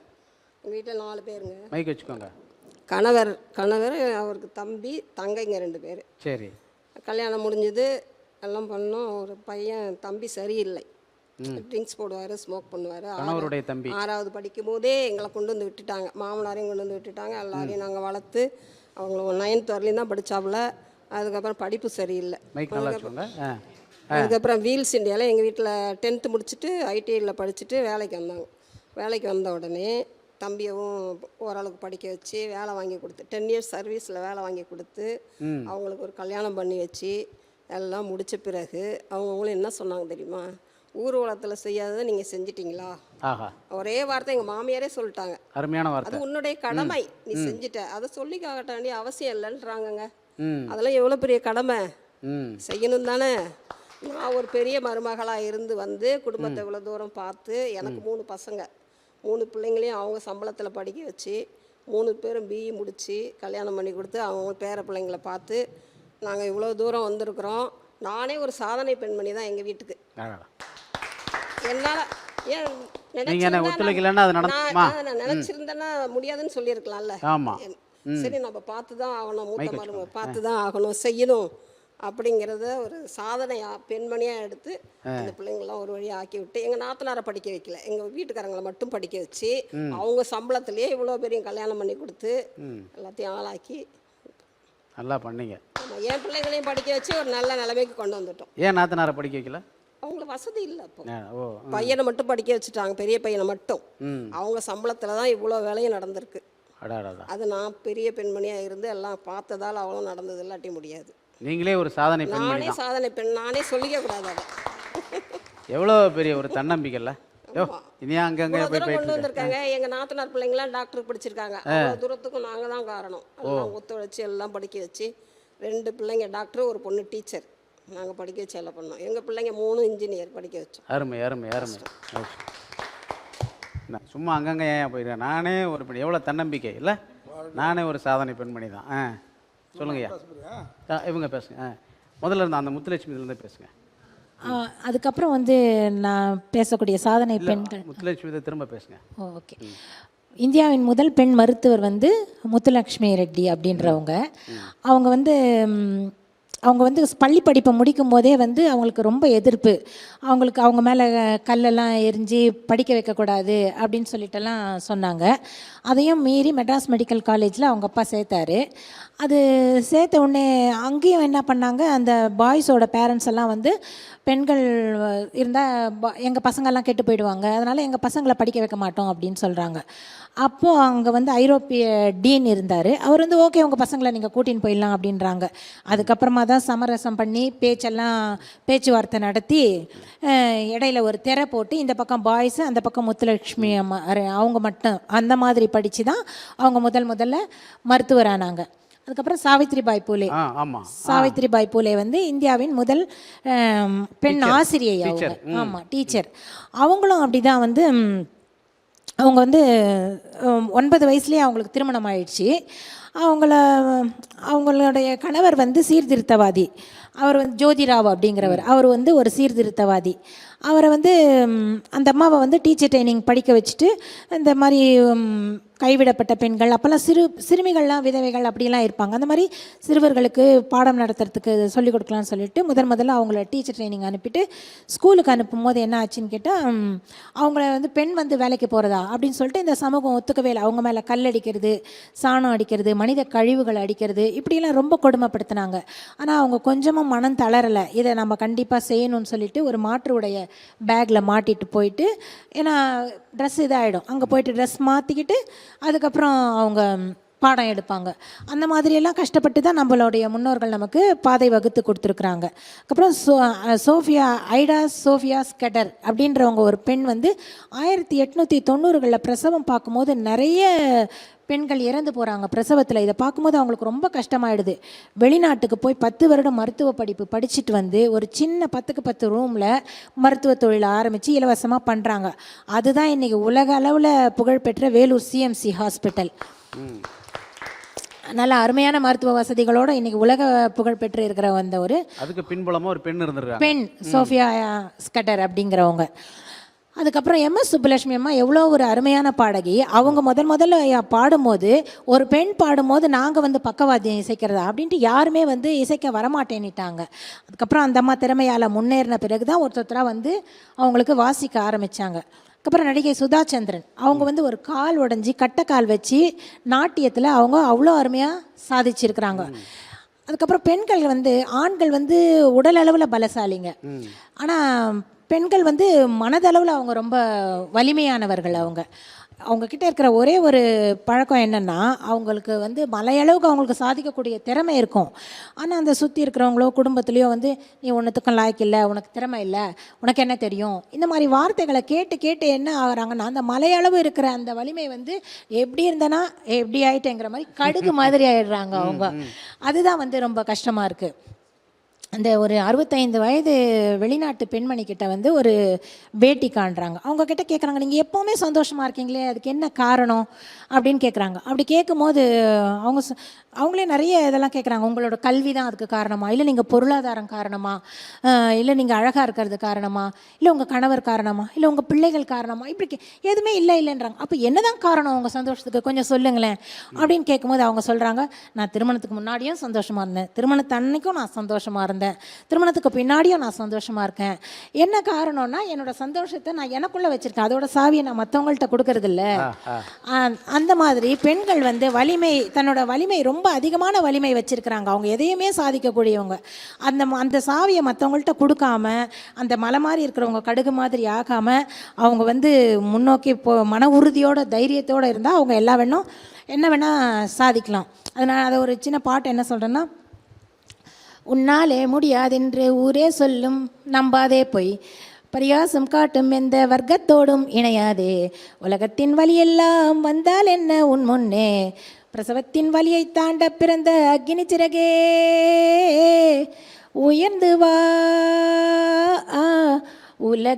எங்கள் வீட்டில் 4 பேருங்க. மைக் வச்சுக்கோங்க. கணவர் அவருக்கு தம்பி, தங்கைங்க 2 பேர். சரி. கல்யாணம் முடிஞ்சது, எல்லாம் பண்ணோம். ஒரு பையன் தம்பி சரியில்லை, ட்ரிங்க்ஸ் போடுவார், ஸ்மோக் பண்ணுவார். கணவருடைய தம்பி 6வது படிக்கும் போதே எங்களை கொண்டு வந்து விட்டுட்டாங்க. மாமனாரையும் கொண்டு வந்து விட்டுட்டாங்க. எல்லாரையும் நாங்கள் வளர்த்து அவங்கள 9th வரலையும் தான் படித்தாப்புல. அதுக்கப்புறம் படிப்பு சரியில்லை. அதுக்கப்புறம் வீல்ஸ் இண்டியாவில் எங்கள் வீட்டில் 10th முடிச்சுட்டு ஐடிஐயில் படிச்சுட்டு வேலைக்கு வந்தாங்க. வேலைக்கு வந்த உடனே தம்பியவும் ஓரளவுக்கு படிக்க வச்சு வேலை வாங்கி கொடுத்து 10 years சர்வீஸில் வேலை வாங்கி கொடுத்து அவங்களுக்கு ஒரு கல்யாணம் பண்ணி வச்சு எல்லாம் முடித்த பிறகு அவங்களும் என்ன சொன்னாங்க தெரியுமா? ஊர்வலத்தில் செய்யாததை நீங்கள் செஞ்சிட்டிங்களா? ஒரே வார்த்தை எங்கள் மாமியாரே சொல்லிட்டாங்க. அருமையான வார்த்தை. அது உன்னுடைய கடமை, நீ செஞ்சுட்ட, அதை சொல்லி காட்ட வேண்டிய அவசியம் இல்லைன்றாங்கங்க. அதெல்லாம் எவ்வளோ பெரிய கடமை, செய்யணும் தானே. நான் ஒரு பெரிய மருமகளாக இருந்து வந்து குடும்பத்தை இவ்வளோ தூரம் பார்த்து எனக்கு 3 பசங்க, 3 பிள்ளைங்களையும் அவங்க சம்பளத்தில் படிக்க வச்சு 3 பேரும் பிஇ முடித்து கல்யாணம் பண்ணி கொடுத்து அவங்க பேர பிள்ளைங்களை பார்த்து நாங்கள் இவ்வளோ தூரம் வந்திருக்கிறோம். நானே ஒரு சாதனை பெண்மணி தான் எங்கள் வீட்டுக்கு. என்னால் நினச்சிருந்தேன்னா முடியாதுன்னு சொல்லியிருக்கலாம்ல. சரி, நம்ம பார்த்து தான் ஆகணும், மூத்த மருமக பார்த்து தான் ஆகணும், செய்யணும் அப்படிங்கிறத ஒரு சாதனையாக பெண்மணியாக எடுத்து அந்த பிள்ளைங்களாம் ஒரு வழியாக ஆக்கி விட்டு எங்கள் நாத்தனாரை படிக்க வைக்கல, எங்கள் வீட்டுக்காரங்களை மட்டும் படிக்க வச்சு அவங்க சம்பளத்திலேயே இவ்வளோ பெரிய கல்யாணம் பண்ணி கொடுத்து எல்லாத்தையும் ஆளாக்கி நல்லா பண்ணீங்க. என் பிள்ளைங்களையும் படிக்க வச்சு ஒரு நல்ல நிலைமைக்கு கொண்டு வந்துட்டோம். ஏன் நாத்தனாரை படிக்க வைக்கல? அவங்களுக்கு வசதி இல்லை. அப்போ பையனை மட்டும் படிக்க வச்சுட்டாங்க, பெரிய பையனை மட்டும். அவங்க சம்பளத்தில் தான் இவ்வளோ வேலையும் நடந்திருக்கு. அது நான் பெரிய பெண்மணியாக இருந்து எல்லாம் பார்த்ததால் அவ்வளோ நடந்தது இல்லாட்டி முடியாது. நீங்களே ஒரு சாதனை பெண்மணி நானே தான். சாதனை பெண், நானே சொல்லிக்க கூடாது அதை. எவ்வளோ பெரிய ஒரு தன்னம்பிக்கைல்ல. யோ இனியா அங்கங்கே இவ்வளவு போய் தூரம் போயிட்டு கொண்டு இருக்க. வந்திருக்காங்க. எங்க நாத்தனார் பிள்ளைங்களாம் டாக்டருக்கு படிச்சிருக்காங்க. அவ்வளோ தூரத்துக்கும் நாங்க தான் காரணம். எல்லாம் ஒத்துழைச்சு எல்லாம் படிக்க வச்சு 2 பிள்ளைங்க டாக்டர், ஒரு பொண்ணு டீச்சர். நாங்கள் படிக்க வச்சு எல்லாம் பண்ணோம். எங்கள் பிள்ளைங்க 3 இன்ஜினியர் படிக்க வச்சோம். அருமை அருமை அருமை. நான் சும்மா அங்கங்கே ஏன் போயிருக்கேன். நானே ஒரு பெண், எவ்வளோ தன்னம்பிக்கை இல்லை. நானே ஒரு சாதனை பெண்மணி தான். சொல்லுங்கய்யா. இவங்க பேசுங்க. முதல்ல இருந்த அந்த முத்துலட்சுமிலேருந்து பேசுங்க. அதுக்கப்புறம் வந்து நான் பேசக்கூடிய சாதனை பெண்கள். முத்துலட்சுமி திரும்ப பேசுங்க. ஓகே. இந்தியாவின் முதல் பெண் மருத்துவர் வந்து முத்துலக்ஷ்மி ரெட்டி அப்படின்றவங்க. அவங்க வந்து பள்ளி படிப்பை முடிக்கும் போதே வந்து அவங்களுக்கு ரொம்ப எதிர்ப்பு. அவங்க மேலே கல்லெல்லாம் எரிஞ்சு படிக்க வைக்கக்கூடாது அப்படின்னு சொல்லிட்டெல்லாம் சொன்னாங்க. அதையும் மீறி மெட்ராஸ் மெடிக்கல் காலேஜில் அவங்க அப்பா சேர்த்தாரு. அது சேர்த்த உடனே அங்கேயும் என்ன பண்ணாங்க, அந்த பாய்ஸோட பேரண்ட்ஸ் எல்லாம் வந்து பெண்கள் இருந்தால் எங்கள் பசங்கள்லாம் கெட்டு போயிடுவாங்க, அதனால் எங்கள் பசங்களை படிக்க வைக்க மாட்டோம் அப்படின்னு சொல்கிறாங்க. அப்போது அங்கே வந்து ஐரோப்பிய டீன் இருந்தார். அவர் வந்து ஓகே உங்கள் பசங்களை நீங்கள் கூட்டின்னு போயிடலாம் அப்படின்றாங்க. அதுக்கப்புறமா தான் சமரசம் பண்ணி பேச்சுவார்த்தை நடத்தி இடையில ஒரு திரை போட்டு இந்த பக்கம் பாய்ஸு அந்த பக்கம் முத்துலட்சுமி அம்மா அவங்க மட்டும் அந்த மாதிரி படித்து தான் அவங்க முதல்ல மருத்துவர் ஆனாங்க. அதுக்கப்புறம் சாவித்ரிபாய் பூலே வந்து இந்தியாவின் முதல் பெண் ஆசிரியை அவங்க. ஆமாம், டீச்சர். அவங்களும் அப்படி தான் வந்து அவங்க வந்து 9 வயசுலேயே அவங்களுக்கு திருமணம் ஆயிடுச்சு. அவங்களுடைய கணவர் வந்து சீர்திருத்தவாதி. அவர் வந்து ஜோதிராவ் அப்படிங்கிறவர். அவர் வந்து ஒரு சீர்திருத்தவாதி. அவரை வந்து அந்த அம்மாவை வந்து டீச்சர் ட்ரைனிங் படிக்க வச்சுட்டு இந்த மாதிரி கைவிடப்பட்ட பெண்கள், அப்போல்லாம் சிறுமிகள்லாம் விதவைகள் அப்படிலாம் இருப்பாங்க, அந்த மாதிரி சிறுவர்களுக்கு பாடம் நடத்துறதுக்கு சொல்லிக் கொடுக்கலான்னு சொல்லிட்டு முதல்ல அவங்கள டீச்சர் ட்ரைனிங் அனுப்பிட்டு ஸ்கூலுக்கு அனுப்பும் போது என்ன ஆச்சுன்னு கேட்டால், அவங்கள வந்து பெண் வந்து வேலைக்கு போகிறதா அப்படின்னு சொல்லிட்டு இந்த சமூகம் ஒத்துக்கவே இல்லை. அவங்க மேலே கல் அடிக்கிறது, சாணம் அடிக்கிறது, மனித கழிவுகள் அடிக்கிறது, இப்படிலாம் ரொம்ப கொடுமைப்படுத்தினாங்க. ஆனால் அவங்க கொஞ்சமும் மனம் தளரலை. இதை நம்ம கண்டிப்பாக செய்யணும்னு சொல்லிட்டு ஒரு மாற்று உடைய பேக்கில் மாட்டிட்டு போயிட்டு, ஏன்னா ட்ரெஸ் இதாகிடும், அங்கே போயிட்டு ட்ரெஸ் மாற்றிக்கிட்டு அதுக்கப்புறம் அவங்க பாடம் எடுப்பாங்க. அந்த மாதிரியெல்லாம் கஷ்டப்பட்டு தான் நம்மளுடைய முன்னோர்கள் நமக்கு பாதை வகுத்து கொடுத்துருக்குறாங்க. அதுக்கப்புறம் ஐடா சோஃபியா ஸ்கெடர் அப்படின்றவங்க ஒரு பெண் வந்து 1890களில் பிரசவம் பார்க்கும்போது நிறைய பெண்கள் இறந்து போகிறாங்க பிரசவத்தில். இதை பார்க்கும்போது அவங்களுக்கு ரொம்ப கஷ்டமாயிடுது. வெளிநாட்டுக்கு போய் 10 வருடம் மருத்துவ படிப்பு படிச்சுட்டு வந்து ஒரு சின்ன 10க்கு 10 ரூமில் மருத்துவ தொழிலை ஆரம்பித்து இலவசமாக பண்ணுறாங்க. அதுதான் இன்றைக்கி உலக அளவில் புகழ்பெற்ற வேலூர் சிஎம்சி ஹாஸ்பிட்டல். நல்ல அருமையான மருத்துவ வசதிகளோடு இன்றைக்கி உலக புகழ்பெற்று இருக்கிற வந்த ஒரு அதுக்கு பின்புலமாக ஒரு பெண் இருந்திருக்காங்க, பெண் சோஃபியா ஸ்கெடர் அப்படிங்கிறவங்க. அதுக்கப்புறம் எம்எஸ் சுப்புலட்சுமி அம்மா எவ்வளோ ஒரு அருமையான பாடகி. அவங்க முதல்ல பாடும்போது, ஒரு பெண் பாடும்போது நாங்கள் வந்து பக்கவாத்தியம் இசைக்கிறதா அப்படின்ட்டு யாருமே வந்து இசைக்க வரமாட்டேன்னிட்டாங்க. அதுக்கப்புறம் அந்த அம்மா திறமையால் முன்னேறின பிறகு தான் ஒருத்தராக வந்து அவங்களுக்கு வாசிக்க ஆரம்பித்தாங்க. அதுக்கப்புறம் நடிகை சுதா சந்திரன், அவங்க வந்து ஒரு கால் உடஞ்சி கட்டைக்கால் வச்சு நாட்டியத்தில் அவங்க அவ்வளோ அருமையாக சாதிச்சிருக்கிறாங்க. அதுக்கப்புறம் பெண்கள் வந்து, ஆண்கள் வந்து உடல் அளவில் பலசாலிங்க, ஆனால் பெண்கள் வந்து மனதளவில் அவங்க ரொம்ப வலிமையானவர்கள். அவங்கக்கிட்ட இருக்கிற ஒரே ஒரு பழக்கம் என்னென்னா, அவங்களுக்கு வந்து மலையளவுக்கு அவங்களுக்கு சாதிக்கக்கூடிய திறமை இருக்கும். ஆனால் அந்த சுற்றி இருக்கிறவங்களோ குடும்பத்துலேயோ வந்து நீ ஒன்றுத்துக்கும் லாய்க்கு இல்லை, உனக்கு திறமை இல்லை, உனக்கு என்ன தெரியும், இந்த மாதிரி வார்த்தைகளை கேட்டு என்ன ஆகுறாங்கன்னா, அந்த மலையளவு இருக்கிற அந்த வலிமை வந்து எப்படி இருந்தனா எப்படி ஆயிட்டேங்கிற மாதிரி கடுகு மாதிரி ஆயிடுறாங்க அவங்க. அதுதான் வந்து ரொம்ப கஷ்டமாக இருக்குது. அந்த ஒரு 65 வயது வெளிநாட்டு பெண்மணிக்கிட்ட வந்து ஒரு பேட்டி காண்றாங்க. அவங்க கிட்ட கேட்குறாங்க, நீங்கள் எப்போவுமே சந்தோஷமாக இருக்கீங்களே, அதுக்கு என்ன காரணம் அப்படின்னு கேட்குறாங்க. அப்படி கேட்கும்போது அவங்களே நிறைய இதெல்லாம் கேட்குறாங்க. உங்களோட கல்வி தான் அதுக்கு காரணமா, இல்லை நீங்கள் பொருளாதாரம் காரணமா, இல்லை நீங்கள் அழகாக இருக்கிறது காரணமா, இல்லை உங்கள் கணவர் காரணமா, இல்லை உங்கள் பிள்ளைகள் காரணமா, இப்படி எதுவுமே இல்லைன்றாங்க. அப்போ என்னதான் காரணம் உங்கள் சந்தோஷத்துக்கு, கொஞ்சம் சொல்லுங்களேன் அப்படின்னு கேட்கும்போது அவங்க சொல்கிறாங்க, நான் திருமணத்துக்கு முன்னாடியும் சந்தோஷமாக இருந்தேன், திருமணத்து அன்னைக்கும் நான் சந்தோஷமாக இருந்தேன், திருமணத்துக்கு பின்னாடியும் நான் சந்தோஷமாக இருக்கேன். என்ன காரணம்னா, என்னோட சந்தோஷத்தை நான் எனக்குள்ளே வச்சுருக்கேன், அதோட சாவியை நான் மற்றவங்கள்ட்ட கொடுக்கறதில்ல. அந்த மாதிரி பெண்கள் வந்து வலிமை, தன்னோட வலிமை ரொம்ப அதிகமான வலிமை வச்சுருக்கிறாங்க. அவங்க எதையுமே சாதிக்கக்கூடியவங்க. அந்த சாவியை மற்றவங்கள்ட்ட கொடுக்காம, அந்த மலை மாதிரி இருக்கிறவங்க கடுகு மாதிரி ஆகாமல் அவங்க வந்து முன்னோக்கி மன உறுதியோட தைரியத்தோடு இருந்தால் அவங்க என்ன வேணால் சாதிக்கலாம். அதனால் அதை ஒரு சின்ன பாட்டு என்ன சொல்கிறேன்னா, உன்னாலே முடியாதென்று ஊரே சொல்லும் நம்பாதே பொய், பரியாசம் காட்டும் எந்த வர்க்கத்தோடும் இணையாதே, உலகத்தின் வழியெல்லாம் வந்தால் என்ன உன் முன்னே, பிரசவத்தின் வழியை தாண்ட பிறந்த அக்னி சிறகே உயர்ந்து வா உலக